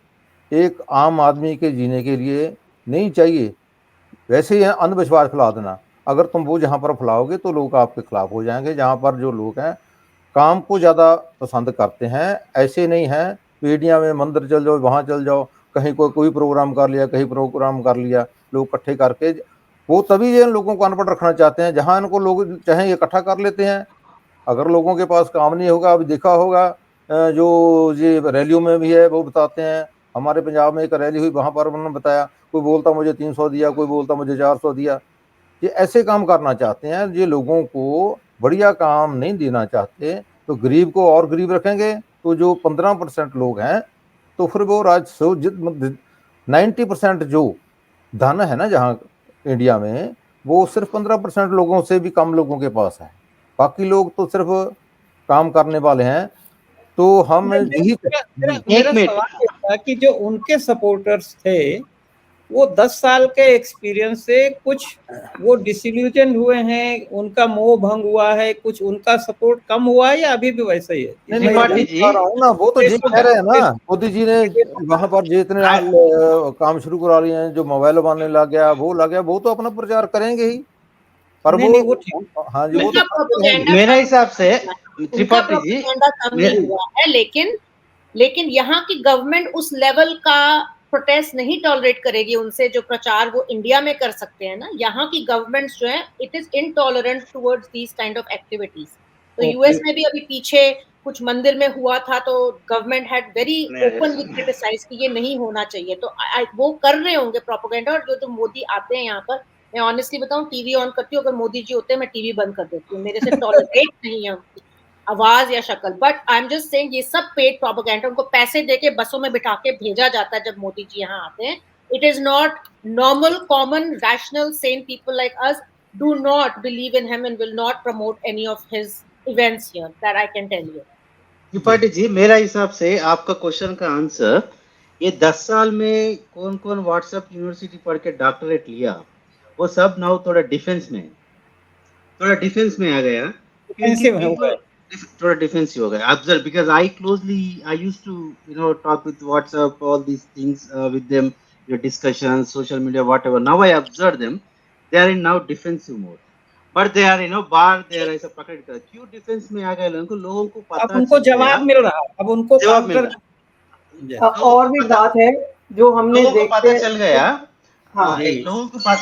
एक आम आदमी के जीने के लिए नहीं चाहिए, वैसे ही अंधविश्वास फैला देना, अगर तुम वो जहाँ पर फैलाओगे तो लोग आपके खिलाफ हो जाएंगे। जहाँ पर जो लोग हैं काम को ज़्यादा पसंद करते हैं, ऐसे नहीं है मीडिया में मंदिर चल जाओ, वहाँ चल जाओ, कहीं कोई प्रोग्राम कर लिया, कहीं प्रोग्राम कर लिया, लोग इकट्ठे करके, वो तभी ये लोगों को अनपढ़ रखना चाहते हैं। जहाँ इनको लोग चाहे इकट्ठा कर लेते हैं, अगर लोगों के पास काम नहीं होगा, अभी देखा होगा जो ये रैलियों में भी है, वो बताते हैं। हमारे पंजाब में एक रैली हुई, वहाँ पर उन्होंने बताया, कोई बोलता मुझे 300 दिया, कोई बोलता मुझे 400 दिया। ये ऐसे काम करना चाहते हैं, ये लोगों को बढ़िया काम नहीं देना चाहते, तो गरीब को और गरीब रखेंगे। तो जो 15% लोग हैं, तो फिर वो 90% जो धन है ना जहाँ इंडिया में, वो सिर्फ 15% लोगों से भी कम लोगों के पास है, बाकी लोग तो सिर्फ काम करने वाले हैं। तो हम यही मेरा सवाल ये था कि जो उनके सपोर्टर्स थे वो 10 साल के एक्सपीरियंस से कुछ वो डिसिल्यूजन हुए हैं, उनका मोह भंग हुआ है, कुछ उनका सपोर्ट कम हुआ है या अभी भी वैसा ही है? नहीं इसमें नहीं, त्रिपाठी वही जी, बता रहा हूँ ना, वो तो जी कह रहे हैं ना, मोदी जी ने वहां पर जितने काम शुरू करा लिए हैं, जो मोबाइल बनने लग गया, वो लग गया, वो तो अपना प्रचार करेंगे ही, पर नहीं नहीं, वो ठीक। हाँ जी, वो तो उनका करते रहेंगे। प्रोपेगेंडा मेरे हिसाब से उनका त्रिपाठी जी, प्रोपेगेंडा कम नहीं हुआ है, लेकिन यहाँ की गवर्नमेंट उस लेवल का प्रोटेस्ट नहीं टॉलरेट करेगी उनसे, जो प्रचार वो इंडिया में कर सकते हैं ना। यहाँ की गवर्नमेंट जो है, it is intolerant towards these kind of activities. तो यूएस में भी अभी पीछे कुछ मंदिर में हुआ था, तो government had very openly criticize कि ये नहीं होना चाहिए। तो वो कर रहे होंगे प्रोपेगेंडा। और जो मोदी आते हैं यहाँ पर, मैं ऑनेस्टली बताऊं, टीवी ऑन करती हूँ, अगर मोदी जी होते हैं मैं टीवी बंद कर देती हूँ, मेरे से टॉलरेट नहीं है उनकी आवाज या शक्ल। But I am just saying, ये सब पेड प्रोपेगेंडा, उनको पैसे देके बसों में बिठा के भेजा जाता है जब मोदी जी यहाँ आते हैं। It is not normal, common, rational, Sen people like us do not believe in him and will not promote any of his events here, that I can tell you. Tripathi ji, मेरा हिसाब से आपका क्वेश्चन का आंसर, ये 10 साल में कौन कौन व्हाट्सएप यूनिवर्सिटी पढ़ के डॉक्टरेट लिया, वो सब नाउ थोड़ा डिफेंस में आ गया, क्योंकि Defensive है वो। थोड़ा डिफेंसिव हो गया। Observe, because I used to talk with WhatsApp, all these things with them, your discussion, social media, whatever. Now I observe them, they are in now defensive mode, but they are bar they are ऐसा पकड़ कर क्यों defence में आ गए। लोगों को अब पता उनको चल गया, जवाब मिल रहा है, अब उनको जवाब मिल काउंटर। रहा और भी बात है जो हमने लोगों को पता चल गया। हाँ, लोगों को पता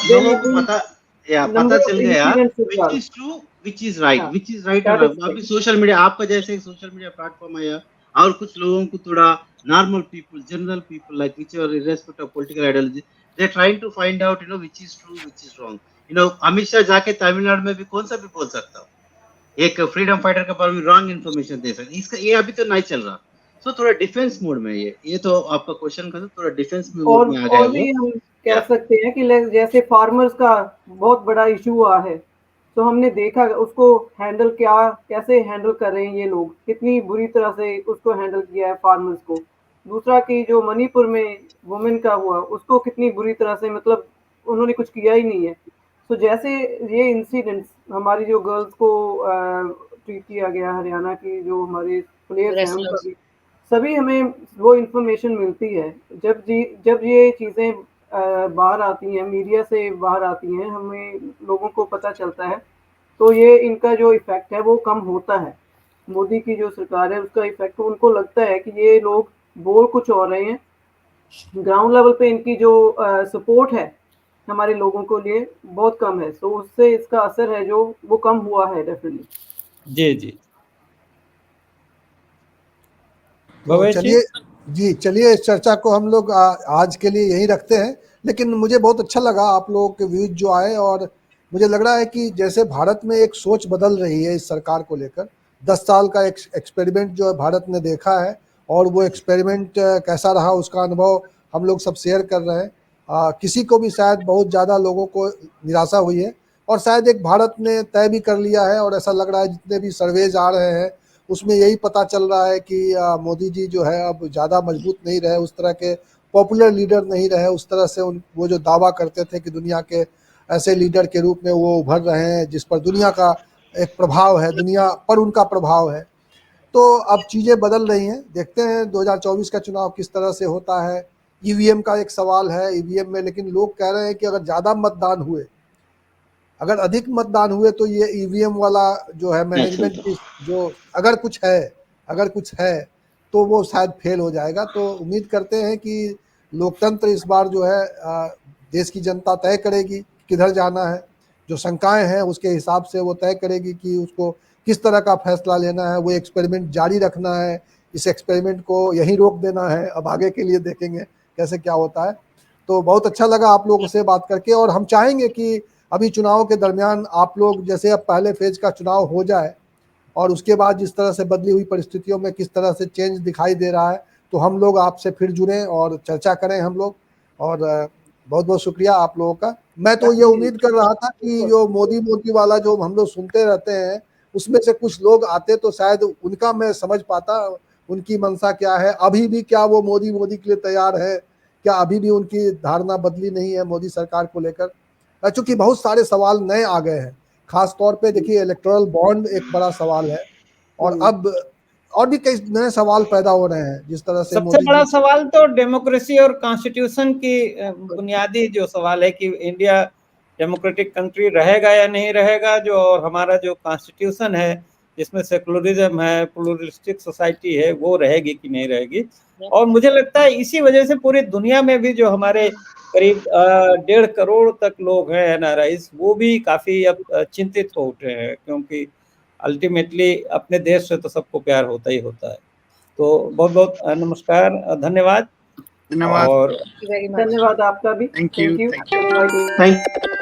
चल गया विच is true, which is right, which is right. और अभी सोशल मीडिया, आपका जैसे सोशल मीडिया प्लेटफॉर्म आया, और कुछ लोगों को थोड़ा normal people, general people, like which are irrespect of political ideology, they trying to find out which is true, which is wrong. Amit Shah जाके तमिलनाडु में भी कौन सा भी बोल सकता हूँ, एक फ्रीडम फाइटर के बारे में रॉन्ग इन्फॉर्मेशन दे सकते, इसका ये अभी तो नहीं चल रहा। तो थोड़ा डिफेंस मोड में ये तो आपका क्वेश्चन का थोड़ा डिफेंस मोड में आ गया। और भी हम कह सकते हैं कि जैसे फार्मर्स का बहुत बड़ा इशू हुआ है, तो हमने देखा उसको कैसे हैंडल कर रहे हैं ये लोग, कितनी बुरी तरह से उसको हैंडल किया है फार्मर्स को। दूसरा कि जो मणिपुर में वुमेन का हुआ, उसको कितनी बुरी तरह से, मतलब उन्होंने कुछ किया ही नहीं है। तो जैसे ये इंसिडेंट्स, हमारी जो गर्ल्स को ट्रीट किया गया, हरियाणा की जो हमारे प्लेयर्स हैं, उनका भी, सभी हमें वो इन्फॉर्मेशन मिलती है। जब ये चीज़ें बाहर आती हैं, मीडिया से बाहर आती हैं, हमें लोगों को पता चलता है, तो ये इनका जो इफेक्ट है वो कम होता है। मोदी की जो सरकार है उसका इफेक्ट, उनको लगता है कि ये लोग बोल कुछ और रहे हैं, ग्राउंड लेवल पे इनकी जो सपोर्ट है हमारे लोगों को लिए बहुत कम है। तो उससे इसका असर है जो वो कम हुआ है डेफिनेटली। जी तो चलिए इस चर्चा को हम लोग आज के लिए यहीं रखते हैं। लेकिन मुझे बहुत अच्छा लगा आप लोगों के व्यूज जो आए, और मुझे लग रहा है कि जैसे भारत में एक सोच बदल रही है इस सरकार को लेकर। 10 साल का एक्सपेरिमेंट जो है भारत ने देखा है, और वो एक्सपेरिमेंट कैसा रहा उसका अनुभव हम लोग सब शेयर कर रहे हैं। किसी को भी शायद बहुत ज़्यादा लोगों को निराशा हुई है, और शायद एक भारत ने तय भी कर लिया है। और ऐसा लग रहा है जितने भी सर्वेज आ रहे हैं उसमें यही पता चल रहा है कि मोदी जी जो है अब ज़्यादा मजबूत नहीं रहे, उस तरह के पॉपुलर लीडर नहीं रहे, उस तरह से वो जो दावा करते थे कि दुनिया के ऐसे लीडर के रूप में वो उभर रहे हैं जिस पर दुनिया का एक प्रभाव है, दुनिया पर उनका प्रभाव है। तो अब चीज़ें बदल रही हैं, देखते हैं 2024 का चुनाव किस तरह से होता है। ईवीएम का एक सवाल है, ईवीएम में लेकिन लोग कह रहे हैं कि अगर ज़्यादा मतदान हुए, अगर अधिक मतदान हुए, तो ये ईवीएम वाला जो है मैनेजमेंट की जो अगर कुछ है तो वो शायद फेल हो जाएगा। तो उम्मीद करते हैं कि लोकतंत्र इस बार जो है देश की जनता तय करेगी किधर जाना है। जो शंकाएं हैं उसके हिसाब से वो तय करेगी कि उसको किस तरह का फैसला लेना है। वो एक्सपेरिमेंट जारी रखना है, इस एक्सपेरिमेंट को यहीं रोक देना है, अब आगे के लिए देखेंगे कैसे क्या होता है। तो बहुत अच्छा लगा आप लोगों से बात करके, और हम चाहेंगे कि अभी चुनाव के दरमियान आप लोग जैसे अब पहले फेज का चुनाव हो जाए, और उसके बाद जिस तरह से बदली हुई परिस्थितियों में किस तरह से चेंज दिखाई दे रहा है, तो हम लोग आपसे फिर जुड़ें और चर्चा करें हम लोग। और बहुत बहुत शुक्रिया आप लोगों का। मैं तो ये उम्मीद कर रहा था कि जो मोदी वाला जो हम लोग सुनते रहते हैं, उसमें से कुछ लोग आते तो शायद उनका मैं समझ पाता, उनकी मंशा क्या है, अभी भी क्या वो मोदी के लिए तैयार है क्या अभी भी उनकी धारणा बदली नहीं है मोदी सरकार को लेकर? चूंकि बहुत सारे सवाल नए आ गए हैं, खास तौर पे देखिए इलेक्टोरल बॉन्ड एक बड़ा सवाल है, और अब और भी कई नए सवाल पैदा हो रहे हैं जिस तरह से सबसे बड़ा सवाल तो डेमोक्रेसी और कॉन्स्टिट्यूशन की बुनियादी जो सवाल है कि इंडिया डेमोक्रेटिक कंट्री रहेगा या नहीं रहेगा, जो और हमारा जो कॉन्स्टिट्यूशन है जिसमें सेकुलरिज्म है, प्लूरलिस्टिक सोसाइटी है, वो रहेगी कि नहीं रहेगी। और मुझे लगता है इसी वजह से पूरी दुनिया में भी जो हमारे करीब 1.5 करोड़ तक लोग हैं एनआरआईज, वो भी काफी अब चिंतित हो उठे हैं, क्योंकि अल्टीमेटली अपने देश से तो सबको प्यार होता ही होता है। तो बहुत बहुत नमस्कार, धन्यवाद। धन्यवाद और धन्यवाद आपका भी। Thank you Thank you. Thank